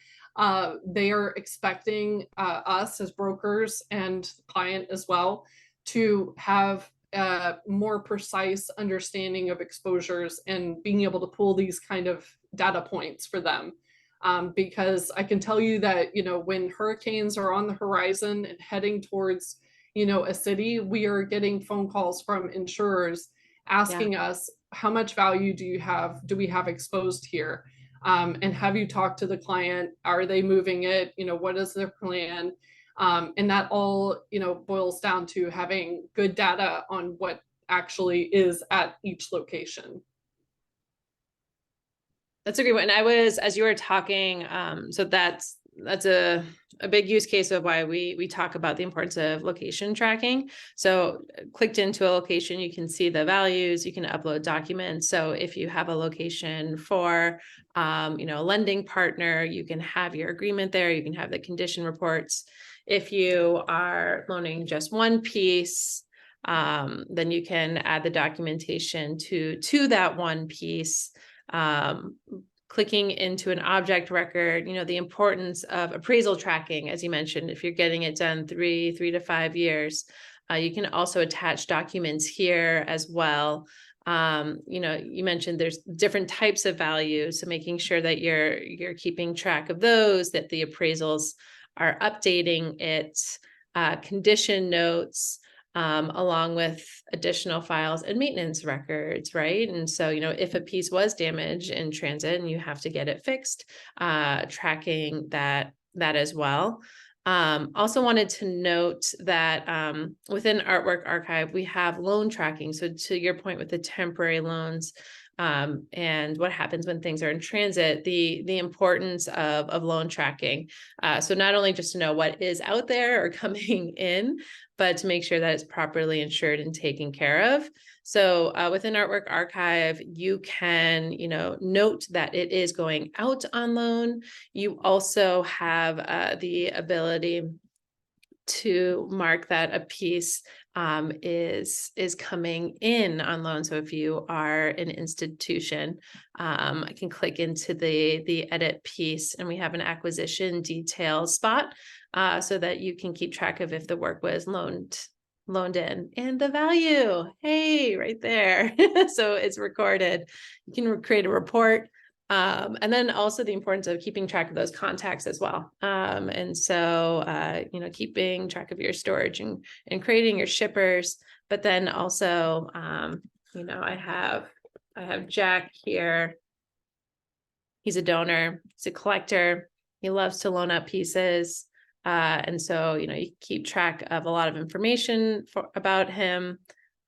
they are expecting us as brokers and client as well to have a more precise understanding of exposures and being able to pull these kind of data points for them. Because I can tell you that, when hurricanes are on the horizon and heading towards, a city, we are getting phone calls from insurers asking us, how much value do we have exposed here? And have you talked to the client? Are they moving it? What is their plan? And that all, boils down to having good data on what actually is at each location. That's a great one. And as you were talking, so that's a big use case of why we talk about the importance of location tracking. So clicked into a location, you can see the values, you can upload documents. So if you have a location for, a lending partner, you can have your agreement there, you can have the condition reports. If you are loaning just one piece, then you can add the documentation to that one piece. Clicking into an object record, the importance of appraisal tracking, as you mentioned, if you're getting it done 3 to 5 years, you can also attach documents here as well. You mentioned there's different types of values, so making sure that you're keeping track of those, that the appraisals are updating it, condition notes, along with additional files and maintenance records, right? And so, if a piece was damaged in transit and you have to get it fixed, tracking that as well. Also wanted to note that within Artwork Archive, we have loan tracking. So to your point with the temporary loans, and what happens when things are in transit, the importance of loan tracking. So not only just to know what is out there or coming in, but to make sure that it's properly insured and taken care of. So within Artwork Archive, you can, note that it is going out on loan. You also have the ability to mark that a piece is coming in on loan. So if you are an institution, I can click into the edit piece, and we have an acquisition details spot so that you can keep track of if the work was loaned in and the value. Hey, right there. So it's recorded. You can create a report. And then also the importance of keeping track of those contacts as well. And so, keeping track of your storage and creating your shippers, but then also, I have Jack here. He's a donor, he's a collector. He loves to loan out pieces. And so, you keep track of a lot of information about him.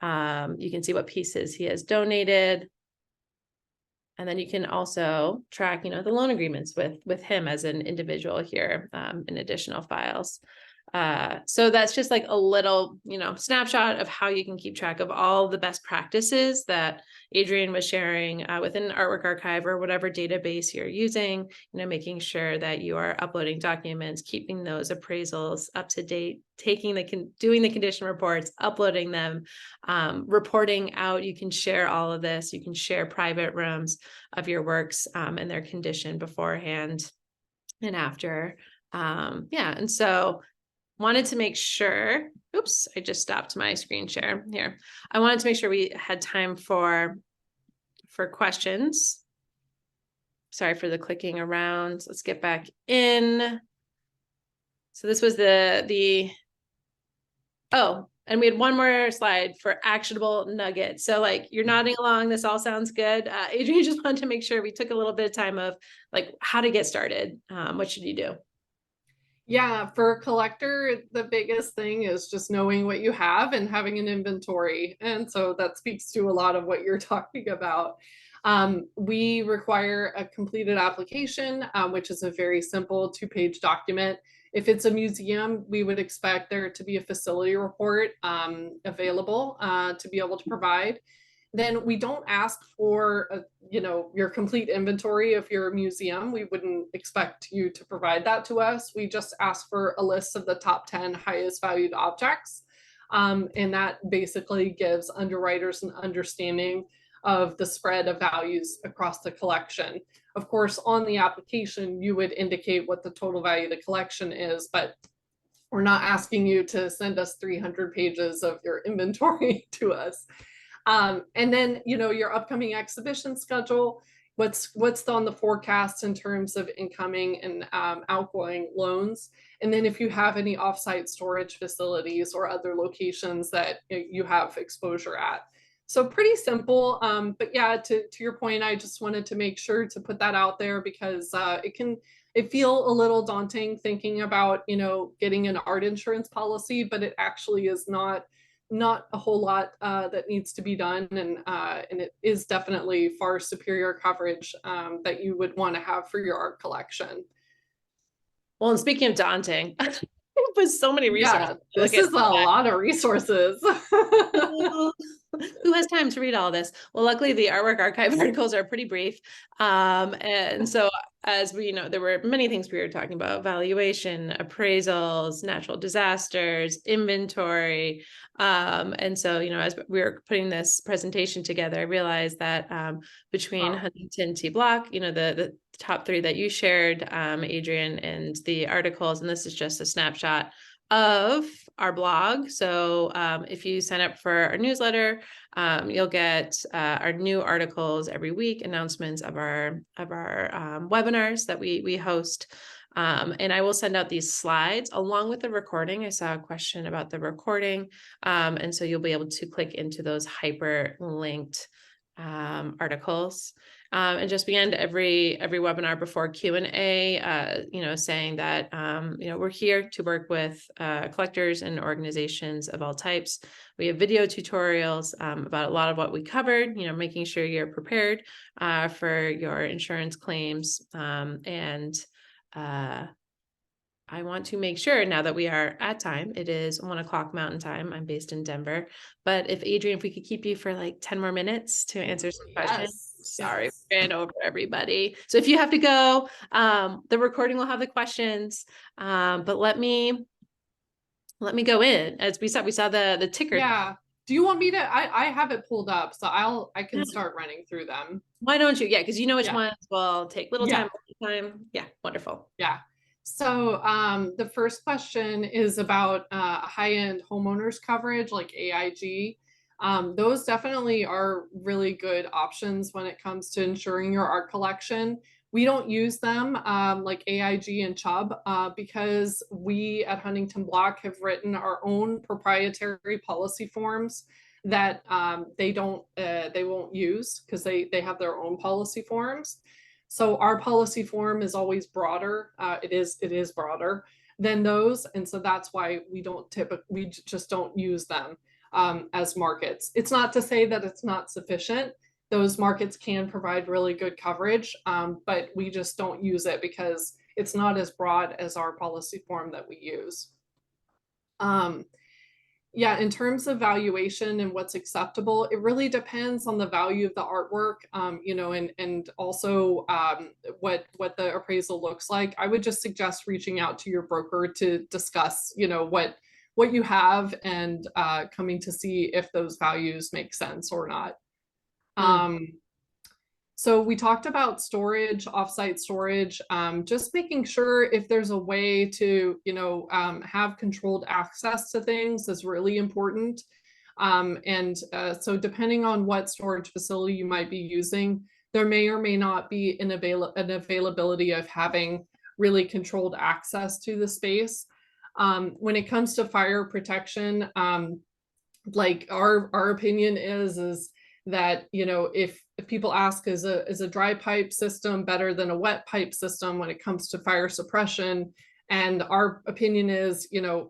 You can see what pieces he has donated. And then you can also track, the loan agreements with him as an individual here in additional files. So that's just like a little, snapshot of how you can keep track of all the best practices that Adrienne was sharing within Artwork Archive or whatever database you're using, making sure that you are uploading documents, keeping those appraisals up to date, doing the condition reports, uploading them, reporting out. You can share all of this. You can share private rooms of your works and their condition beforehand and after. And so wanted to make sure, oops, I just stopped my screen share here. I wanted to make sure we had time for questions. Sorry for the clicking around. Let's get back in. So this was and we had one more slide for actionable nuggets. So you're nodding along, this all sounds good. Adrienne just wanted to make sure we took a little bit of time of how to get started. What should you do? Yeah, for a collector, the biggest thing is just knowing what you have and having an inventory. And so that speaks to a lot of what you're talking about. We require a completed application, which is a very simple 2-page document. If it's a museum, we would expect there to be a facility report available to be able to provide. Then we don't ask for your complete inventory. If you're a museum, we wouldn't expect you to provide that to us. We just ask for a list of the top 10 highest valued objects. And that basically gives underwriters an understanding of the spread of values across the collection. Of course, on the application, you would indicate what the total value of the collection is, but we're not asking you to send us 300 pages of your inventory to us. And then, your upcoming exhibition schedule, what's on the forecast in terms of incoming and outgoing loans. And then if you have any offsite storage facilities or other locations that you have exposure at. So pretty simple. But yeah, to your point, I just wanted to make sure to put that out there because it feel a little daunting thinking about, getting an art insurance policy, but it actually is not a whole lot that needs to be done. And it is definitely far superior coverage that you would want to have for your art collection. Well, and speaking of daunting, with so many resources. Yeah, this is a lot of resources. Who has time to read all this? Well, luckily the Artwork Archive articles are pretty brief. And so as we know, there were many things we were talking about: valuation, appraisals, natural disasters, inventory. And so, as we were putting this presentation together, I realized that between Huntington T block, the top 3 that you shared, Adrienne, and the articles, and this is just a snapshot of our blog. So if you sign up for our newsletter, you'll get our new articles every week, announcements of our webinars that we host. And I will send out these slides along with the recording. I saw a question about the recording. And so you'll be able to click into those hyperlinked articles. And just began every webinar before Q&A, saying that, we're here to work with collectors and organizations of all types. We have video tutorials about a lot of what we covered, making sure you're prepared for your insurance claims. I want to make sure now that we are at time, it is 1 o'clock Mountain Time. I'm based in Denver, but if Adrienne, if we could keep you for like 10 more minutes to answer some questions. Sorry, Yes. we ran over everybody. So if you have to go, the recording will have the questions, but let me go in. As we saw the ticker. Yeah. Do you want me to, I have it pulled up, so I can start running through them. Why don't you? Yeah, because you know which Yeah. ones will take little Yeah. time. Yeah, wonderful. Yeah. So the first question is about high-end homeowners coverage like AIG. Those definitely are really good options when it comes to insuring your art collection. We don't use them like AIG and Chubb because we at Huntington Block have written our own proprietary policy forms that they won't use because they have their own policy forms. So our policy form is always broader. It is broader than those, and so that's why we just don't use them as markets. It's not to say that it's not sufficient. Those markets can provide really good coverage, but we just don't use it because it's not as broad as our policy form that we use. Yeah, in terms of valuation and what's acceptable, it really depends on the value of the artwork, and also what the appraisal looks like. I would just suggest reaching out to your broker to discuss, what you have and coming to see if those values make sense or not. So we talked about storage, offsite storage, just making sure if there's a way to, have controlled access to things is really important. So depending on what storage facility you might be using, there may or may not be an availability of having really controlled access to the space. When it comes to fire protection, like our opinion is that, if people ask, is a dry pipe system better than a wet pipe system when it comes to fire suppression? And our opinion is,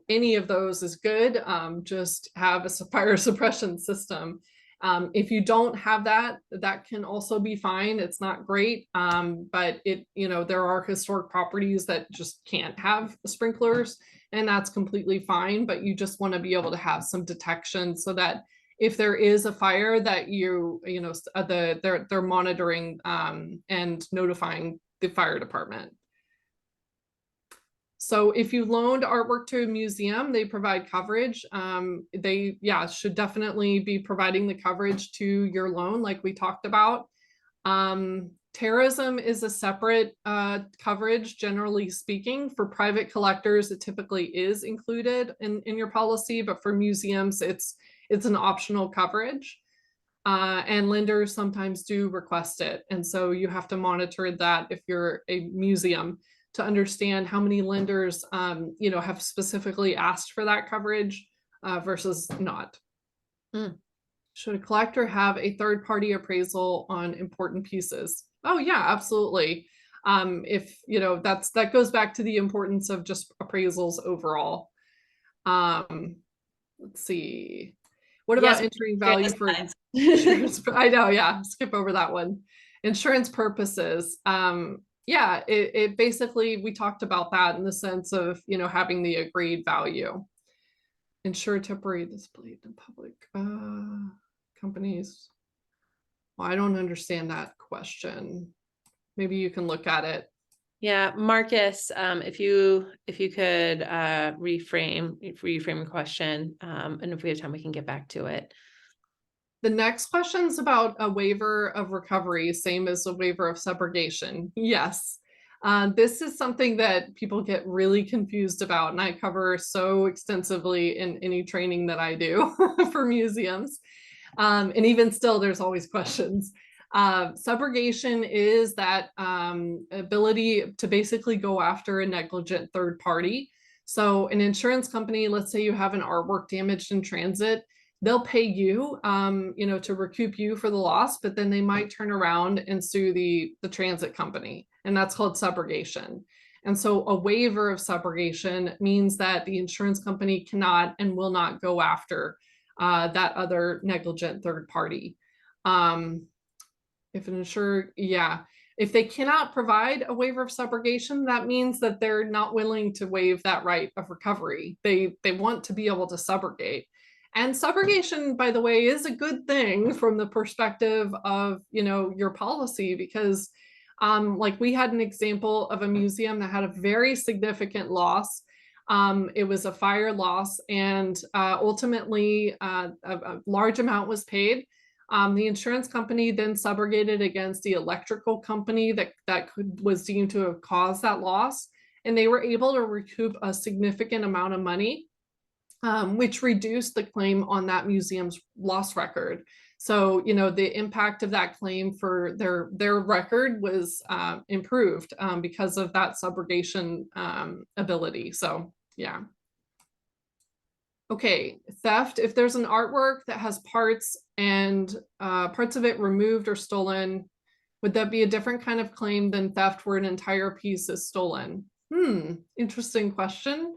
any of those is good. Just have a fire suppression system. If you don't have that, that can also be fine. It's not great, but there are historic properties that just can't have sprinklers, and that's completely fine. But you just want to be able to have some detection so that if there is a fire, that they're monitoring and notifying the fire department. So if you loaned artwork to a museum, they provide coverage. They should definitely be providing the coverage to your loan, like we talked about. Terrorism is a separate coverage, generally speaking. For private collectors, it typically is included in your policy, but for museums, it's an optional coverage. And lenders sometimes do request it. And so you have to monitor that if you're a museum to understand how many lenders, have specifically asked for that coverage versus not. Should a collector have a third-party appraisal on important pieces? Oh yeah, absolutely. If that goes back to the importance of just appraisals overall. Let's see. What about entering value for insurance? I know, yeah, skip over that one. Insurance purposes. It basically, we talked about that in the sense of, having the agreed value. Ensure temporary display in public companies. Well, I don't understand that question. Maybe you can look at it. Yeah, Marcus, if you could reframe the question, and if we have time, we can get back to it. The next question is about a waiver of recovery, same as a waiver of subrogation. Yes, this is something that people get really confused about, and I cover so extensively in any training that I do for museums. And even still, there's always questions. Subrogation is that ability to basically go after a negligent third party. So an insurance company, let's say you have an artwork damaged in transit, they'll pay you, to recoup you for the loss, but then they might turn around and sue the transit company, and that's called subrogation. And so a waiver of subrogation means that the insurance company cannot and will not go after that other negligent third party. If an insurer, if they cannot provide a waiver of subrogation, that means that they're not willing to waive that right of recovery. They want to be able to subrogate. And subrogation, by the way, is a good thing from the perspective of, your policy, because like we had an example of a museum that had a very significant loss. It was a fire loss, and ultimately a large amount was paid. The insurance company then subrogated against the electrical company that was deemed to have caused that loss, and they were able to recoup a significant amount of money, which reduced the claim on that museum's loss record. So, the impact of that claim for their record was improved because of that subrogation ability. So, yeah. Okay, theft. If there's an artwork that has parts and parts of it removed or stolen, would that be a different kind of claim than theft where an entire piece is stolen? Interesting question.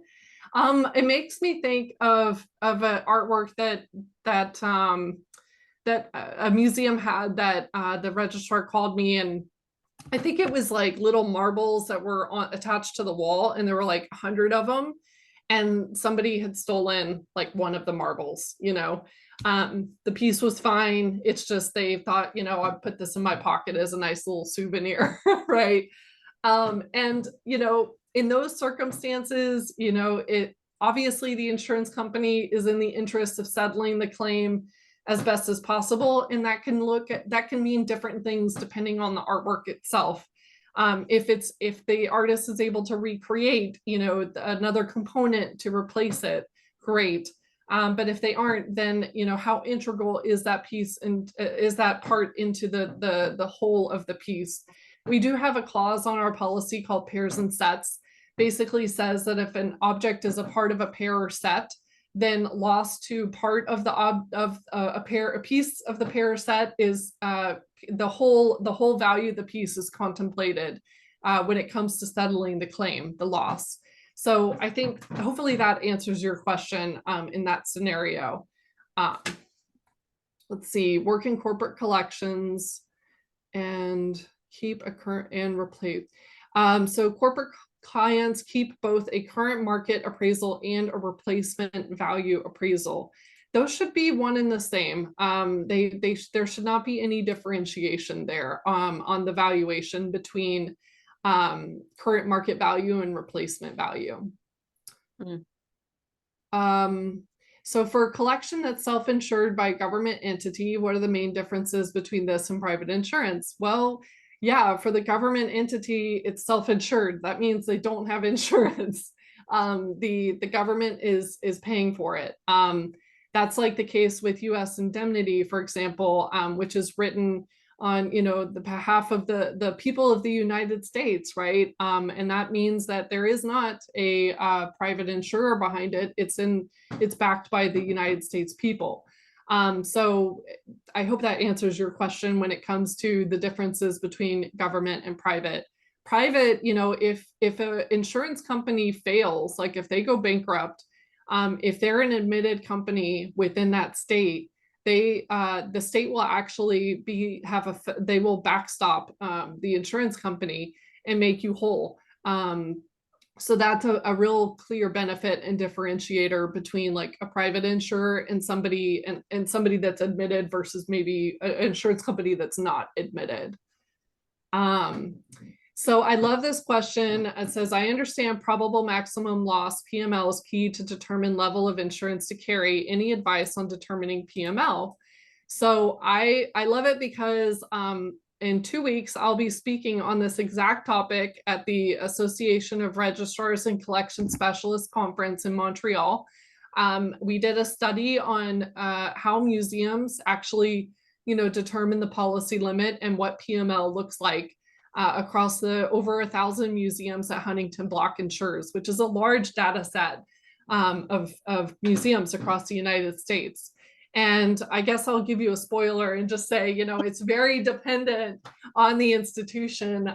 It makes me think of an artwork that a museum had that the registrar called me, and I think it was like little marbles that were attached to the wall, and there were like 100 of them, and somebody had stolen like one of the marbles. The piece was fine. It's just they thought, I'd put this in my pocket as a nice little souvenir, right? And in those circumstances, it obviously the insurance company is in the interest of settling the claim as best as possible, and that can mean different things depending on the artwork itself. If the artist is able to recreate, another component to replace it, great. But if they aren't, then how integral is that piece and is that part into the whole of the piece? We do have a clause on our policy called pairs and sets. Basically says that if an object is a part of a pair or set, then loss to part of a piece of the pair or set is the whole value of the piece is contemplated when it comes to settling the claim, the loss. So I think hopefully that answers your question in that scenario. Let's see, work in corporate collections and keep a current and replace. So corporate clients keep both a current market appraisal and a replacement value appraisal. Those should be one and the same. There should not be any differentiation there on the valuation between current market value and replacement value. So for a collection that's self-insured by a government entity, what are the main differences between this and private insurance? Well, yeah, for the government entity, it's self-insured. That means they don't have insurance. The government is paying for it. That's like the case with U.S. indemnity, for example, which is written on the behalf of the people of the United States, right? And that means that there is not a private insurer behind it. It's backed by the United States people. So I hope that answers your question when it comes to the differences between government and private. Private, if an insurance company fails, like if they go bankrupt, if they're an admitted company within that state, the state will actually they will backstop the insurance company and make you whole. So that's a real clear benefit and differentiator between like a private insurer and somebody that's admitted versus maybe an insurance company that's not admitted. So I love this question. It says, I understand probable maximum loss PML is key to determine level of insurance to carry. Any advice on determining PML? So I love it because in 2 weeks, I'll be speaking on this exact topic at the Association of Registrars and Collection Specialists Conference in Montreal. We did a study on how museums actually, determine the policy limit and what PML looks like across the over 1,000 museums that Huntington Block insures, which is a large data set of museums across the United States. And I guess I'll give you a spoiler and just say, you know, it's very dependent on the institution,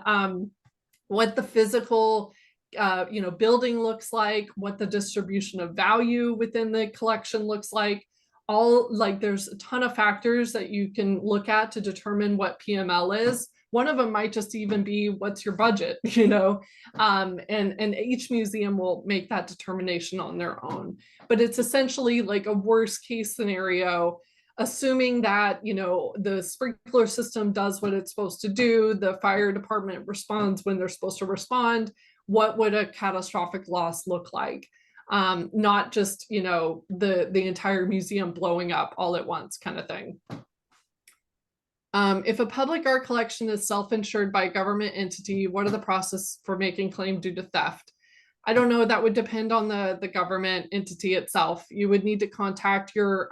what the physical you know, building looks like, what the distribution of value within the collection looks like. All, like, there's a ton of factors that you can look at to determine what PML is. One of them might just even be what's your budget, you know, and each museum will make that determination on their own. But it's essentially like a worst case scenario, assuming that, you know, the sprinkler system does what it's supposed to do, the fire department responds when they're supposed to respond. What would a catastrophic loss look like? Not just, you know, the entire museum blowing up all at once kind of thing. If a public art collection is self-insured by a government entity, what are the process for making claim due to theft? I don't know, that would depend on the government entity itself. You would need to contact your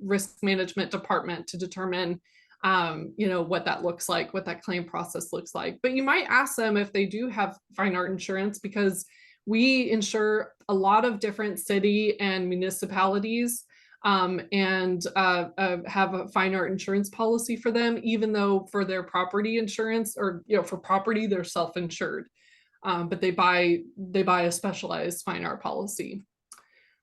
risk management department to determine you know, what that looks like, what that claim process looks like. But you might ask them if they do have fine art insurance, because we insure a lot of different city and municipalities, and have a fine art insurance policy for them, even though for their property insurance, or, you know, for property, they're self-insured. But they buy a specialized fine art policy.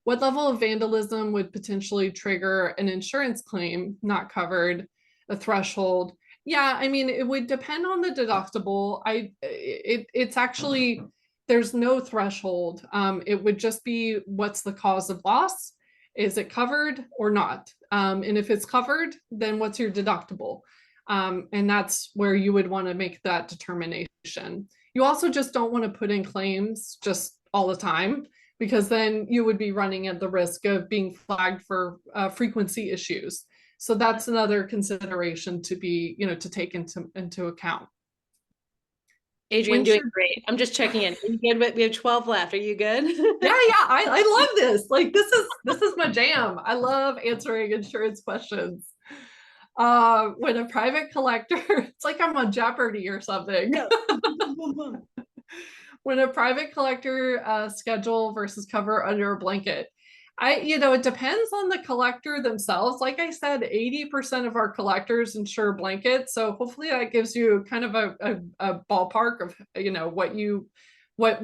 What level of vandalism would potentially trigger an insurance claim not covered? A threshold? Yeah, I mean, it would depend on the deductible. It's actually, there's no threshold. It would just be, what's the cause of loss? Is it covered or not? And if it's covered, then what's your deductible? And that's where you would want to make that determination. You also just don't want to put in claims just all the time, because then you would be running at the risk of being flagged for frequency issues. So that's another consideration to be, you know, to take into account. Adrienne, doing great. I'm just checking in. Are you good? We have 12 left. Are you good? Yeah, I love this. Like, this is my jam. I love answering insurance questions. When a private collector, it's like I'm on Jeopardy or something. When a private collector schedule versus cover under a blanket. You know, it depends on the collector themselves. Like I said, 80% of our collectors insure blankets. So hopefully that gives you kind of a ballpark of, you know, what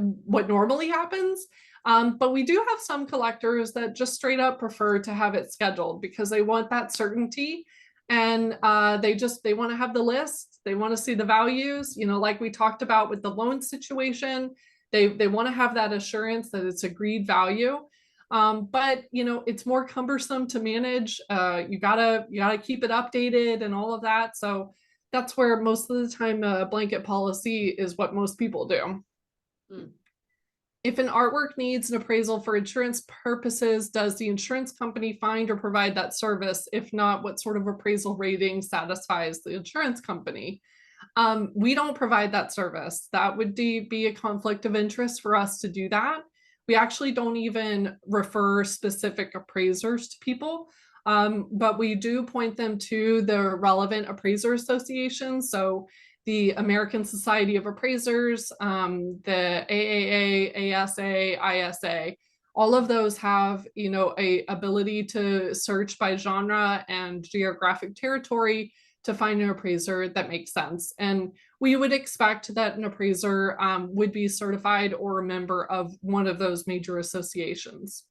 normally happens. But we do have some collectors that just straight up prefer to have it scheduled because they want that certainty. And they want to have the list. They want to see the values, you know, like we talked about with the loan situation. They want to have that assurance that it's agreed value. But, you know, it's more cumbersome to manage. You gotta keep it updated and all of that. So that's where most of the time a blanket policy is what most people do. If an artwork needs an appraisal for insurance purposes, does the insurance company find or provide that service? If not, what sort of appraisal rating satisfies the insurance company? We don't provide that service. That would be a conflict of interest for us to do that. We actually don't even refer specific appraisers to people, but we do point them to the relevant appraiser associations. So the American Society of Appraisers, the AAA, ASA, ISA, all of those have, you know, a ability to search by genre and geographic territory to find an appraiser that makes sense. And we would expect that an appraiser would be certified or a member of one of those major associations.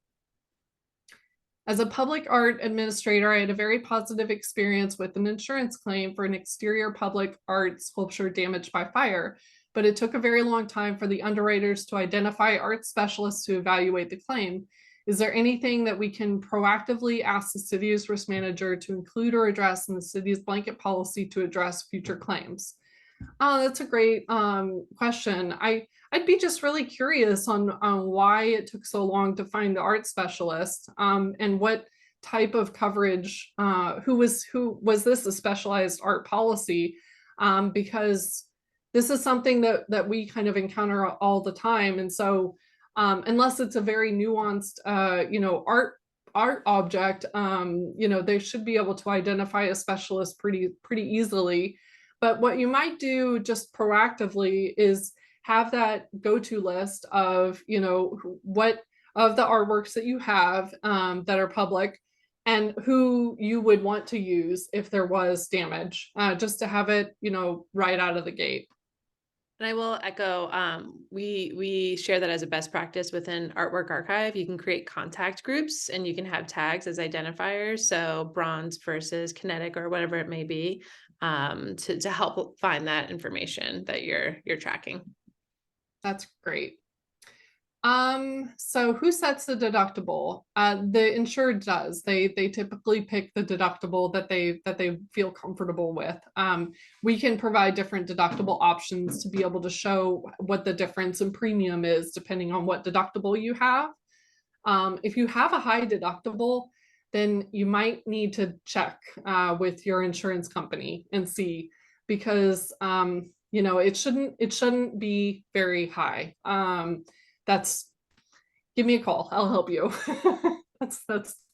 As a public art administrator, I had a very positive experience with an insurance claim for an exterior public art sculpture damaged by fire, but it took a very long time for the underwriters to identify art specialists to evaluate the claim. Is there anything that we can proactively ask the city's risk manager to include or address in the city's blanket policy to address future claims? Oh, that's a great question. I'd be just really curious on why it took so long to find the art specialist, and what type of coverage, who was this a specialized art policy? Because this is something that we kind of encounter all the time. And so unless it's a very nuanced, you know, art object, you know, they should be able to identify a specialist pretty easily. But what you might do just proactively is have that go-to list of, you know, what of the artworks that you have that are public, and who you would want to use if there was damage, just to have it, right out of the gate. And I will echo, we share that as a best practice within Artwork Archive. You can create contact groups and you can have tags as identifiers. So bronze versus kinetic or whatever it may be, to help find that information that you're tracking. That's great. So who sets the deductible? The insured does. They typically pick the deductible that they feel comfortable with. We can provide different deductible options to be able to show what the difference in premium is depending on what deductible you have. If you have a high deductible, then you might need to check with your insurance company and see, because it shouldn't be very high. Give me a call. I'll help you. That's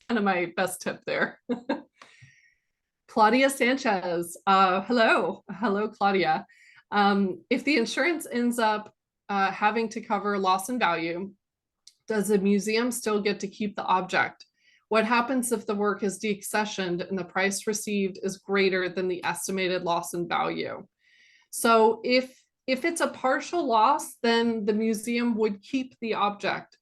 kind of my best tip there. Claudia Sanchez. Hello, Claudia. If the insurance ends up having to cover loss in value, does the museum still get to keep the object? What happens if the work is deaccessioned and the price received is greater than the estimated loss in value? So if it's a partial loss, then the museum would keep the object,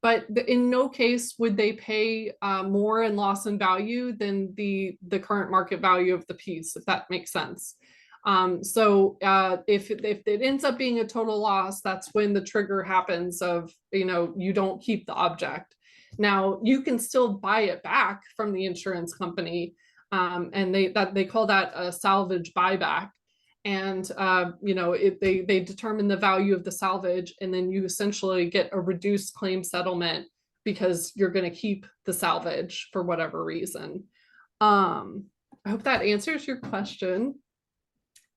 but in no case would they pay more in loss in value than the current market value of the piece, if that makes sense. So if it ends up being a total loss, that's when the trigger happens of, you don't keep the object. Now you can still buy it back from the insurance company, and they call that a salvage buyback. And they determine the value of the salvage, and then you essentially get a reduced claim settlement because you're going to keep the salvage for whatever reason. I hope that answers your question.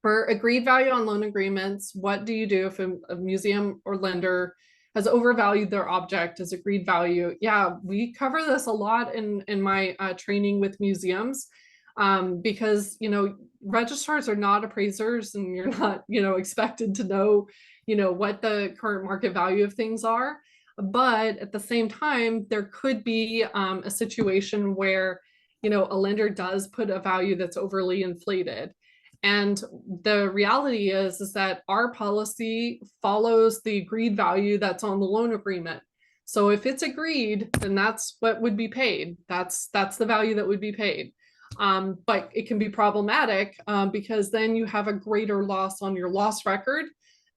For agreed value on loan agreements, what do you do if a museum or lender has overvalued their object as agreed value? Yeah, we cover this a lot in my training with museums, because registrars are not appraisers, and you're not expected to know what the current market value of things are. But at the same time, there could be a situation where a lender does put a value that's overly inflated. And the reality is that our policy follows the agreed value that's on the loan agreement. So if it's agreed, then that's what would be paid. That's the value that would be paid. But it can be problematic because then you have a greater loss on your loss record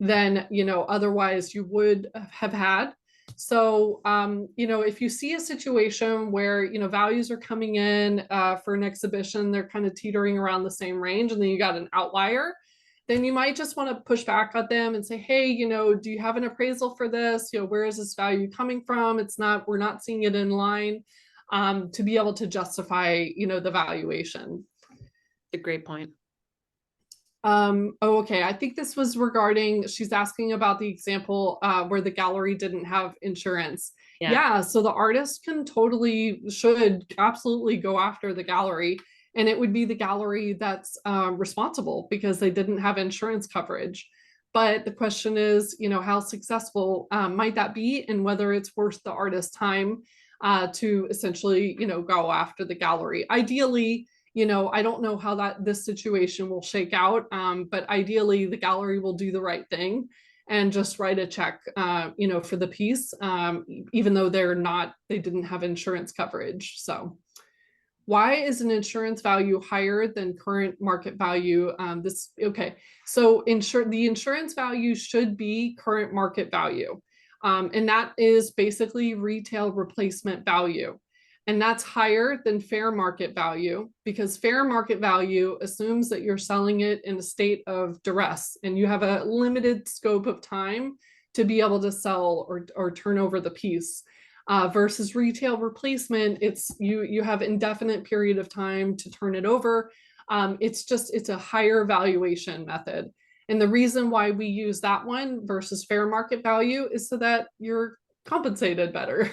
than otherwise you would have had. So if you see a situation where values are coming in for an exhibition, they're kind of teetering around the same range, and then you got an outlier, then you might just want to push back at them and say, hey, do you have an appraisal for this? Where is this value coming from? We're not seeing it in line, to be able to justify the valuation. A great point. Okay, I think this was regarding, she's asking about the example where the gallery didn't have insurance. Yeah, so the artist should absolutely go after the gallery, and it would be the gallery that's responsible because they didn't have insurance coverage. But the question is, how successful might that be, and whether it's worth the artist's time to essentially, go after the gallery. Ideally, I don't know how this situation will shake out, but ideally the gallery will do the right thing and just write a check, for the piece, even though they didn't have insurance coverage. So why is an insurance value higher than current market value? So the insurance value should be current market value. And that is basically retail replacement value. And that's higher than fair market value, because fair market value assumes that you're selling it in a state of duress and you have a limited scope of time to be able to sell or turn over the piece. Versus retail replacement, you have indefinite period of time to turn it over. It's a higher valuation method. And the reason why we use that one versus fair market value is so that you're compensated better.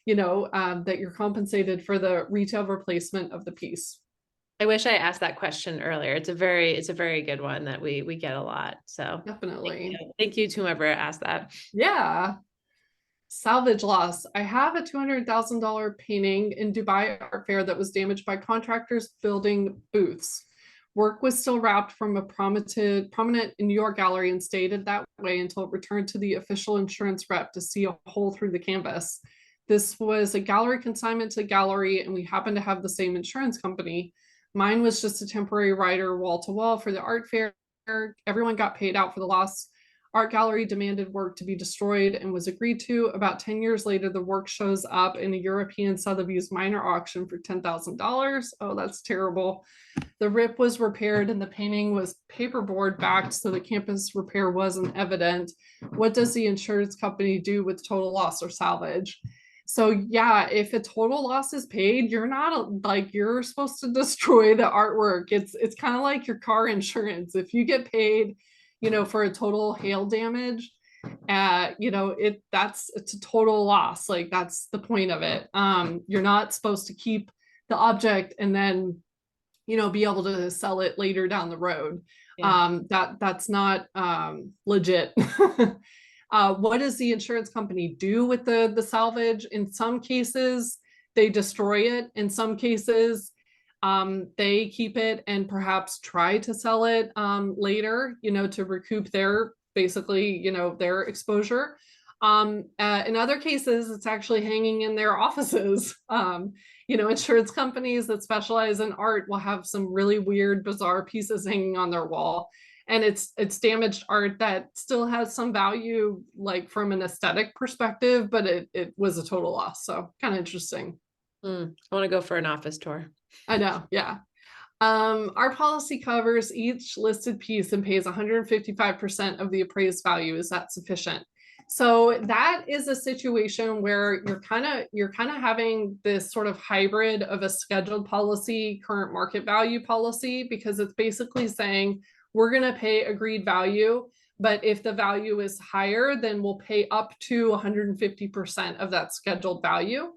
That you're compensated for the retail replacement of the piece. I wish I asked that question earlier. It's a very good one that we get a lot. So definitely. Thank you to whoever asked that. Yeah. Salvage loss. I have a $200,000 painting in Dubai Art Fair that was damaged by contractors building booths. Work was still wrapped from a prominent New York gallery and stayed that way until it returned to the official insurance rep to see a hole through the canvas. This was a gallery consignment to gallery, and we happened to have the same insurance company. Mine was just a temporary rider wall to wall for the art fair. Everyone got paid out for the loss. Art gallery demanded work to be destroyed and was agreed to. About 10 years later, the work shows up in a European Sotheby's minor auction for $10,000. Oh, that's terrible. The rip was repaired and the painting was paperboard backed, so the campus repair wasn't evident. What does the insurance company do with total loss or salvage? So yeah, if a total loss is paid, you're not like, you're supposed to destroy the artwork. It's kind of like your car insurance. If you get paid, for a total hail damage, it's a total loss. Like, that's the point of it. You're not supposed to keep the object and then be able to sell it later down the road. Yeah. That's not legit. What does the insurance company do with the salvage? In some cases, they destroy it. In some cases, they keep it and perhaps try to sell it later, to recoup their their exposure. In other cases, it's actually hanging in their offices. Insurance companies that specialize in art will have some really weird, bizarre pieces hanging on their wall. And it's damaged art that still has some value, like from an aesthetic perspective, but it was a total loss. So kind of interesting. I want to go for an office tour. I know, yeah. Our policy covers each listed piece and pays 155% of the appraised value. Is that sufficient? So that is a situation where you're kind of having this sort of hybrid of a scheduled policy, current market value policy, because it's basically saying we're going to pay agreed value, but if the value is higher, then we'll pay up to 150% of that scheduled value.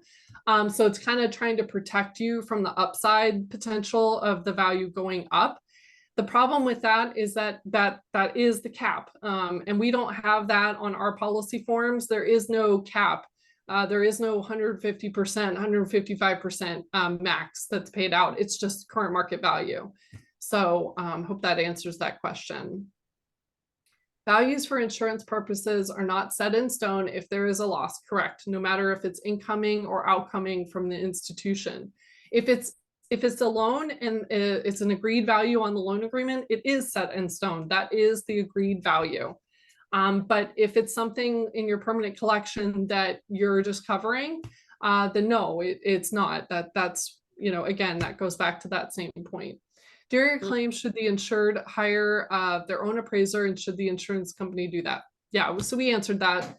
So it's kind of trying to protect you from the upside potential of the value going up. The problem with that is that is the cap. And we don't have that on our policy forms. There is no cap. There is no 150%, 155% max that's paid out. It's just current market value. So hope that answers that question. Values for insurance purposes are not set in stone if there is a loss, correct, no matter if it's incoming or outcoming from the institution. If it's a loan and it's an agreed value on the loan agreement, it is set in stone. That is the agreed value. But if it's something in your permanent collection that you're just covering, then no, it's not. That's again, that goes back to that same point. During a claim, should the insured hire their own appraiser, and should the insurance company do that? Yeah, so we answered that.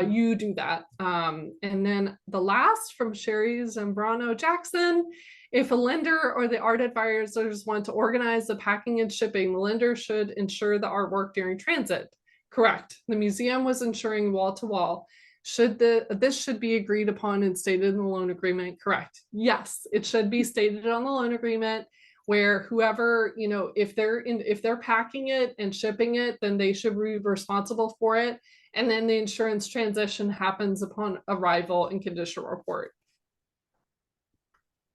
You do that. And then the last from Sherry Zambrano Jackson: if a lender or the art advisors want to organize the packing and shipping, the lender should insure the artwork during transit. Correct. The museum was insuring wall to wall. This should be agreed upon and stated in the loan agreement. Correct. Yes, it should be stated on the loan agreement, where whoever, if they're packing it and shipping it, then they should be responsible for it. And then the insurance transition happens upon arrival and condition report.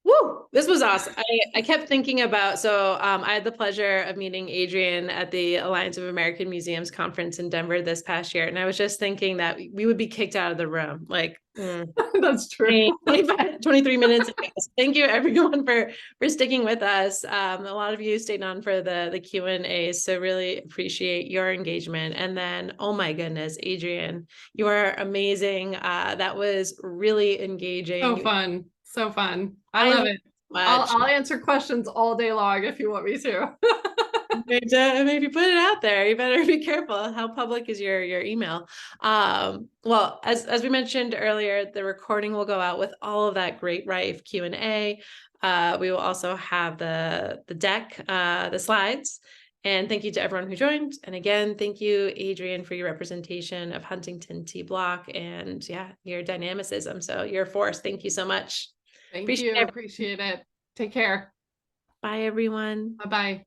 Woo! This was awesome. I kept thinking about, I had the pleasure of meeting Adrienne at the Alliance of American Museums conference in Denver this past year. And I was just thinking that we would be kicked out of the room. Like, that's true. 23 minutes. Thank you everyone for sticking with us. A lot of you stayed on for the Q&A. So really appreciate your engagement. And then, oh my goodness, Adrienne, you are amazing. That was really engaging. So fun. I love it. I'll answer questions all day long if you want me to. If you put it out there, you better be careful. How public is your email? Well, as we mentioned earlier, the recording will go out with all of that great Rife Q&A. We will also have the deck, the slides. And thank you to everyone who joined. And again, thank you, Adrienne, for your representation of Huntington T block and your dynamicism. So you're a force. Thank you so much. Appreciate it. Take care. Bye, everyone. Bye-bye.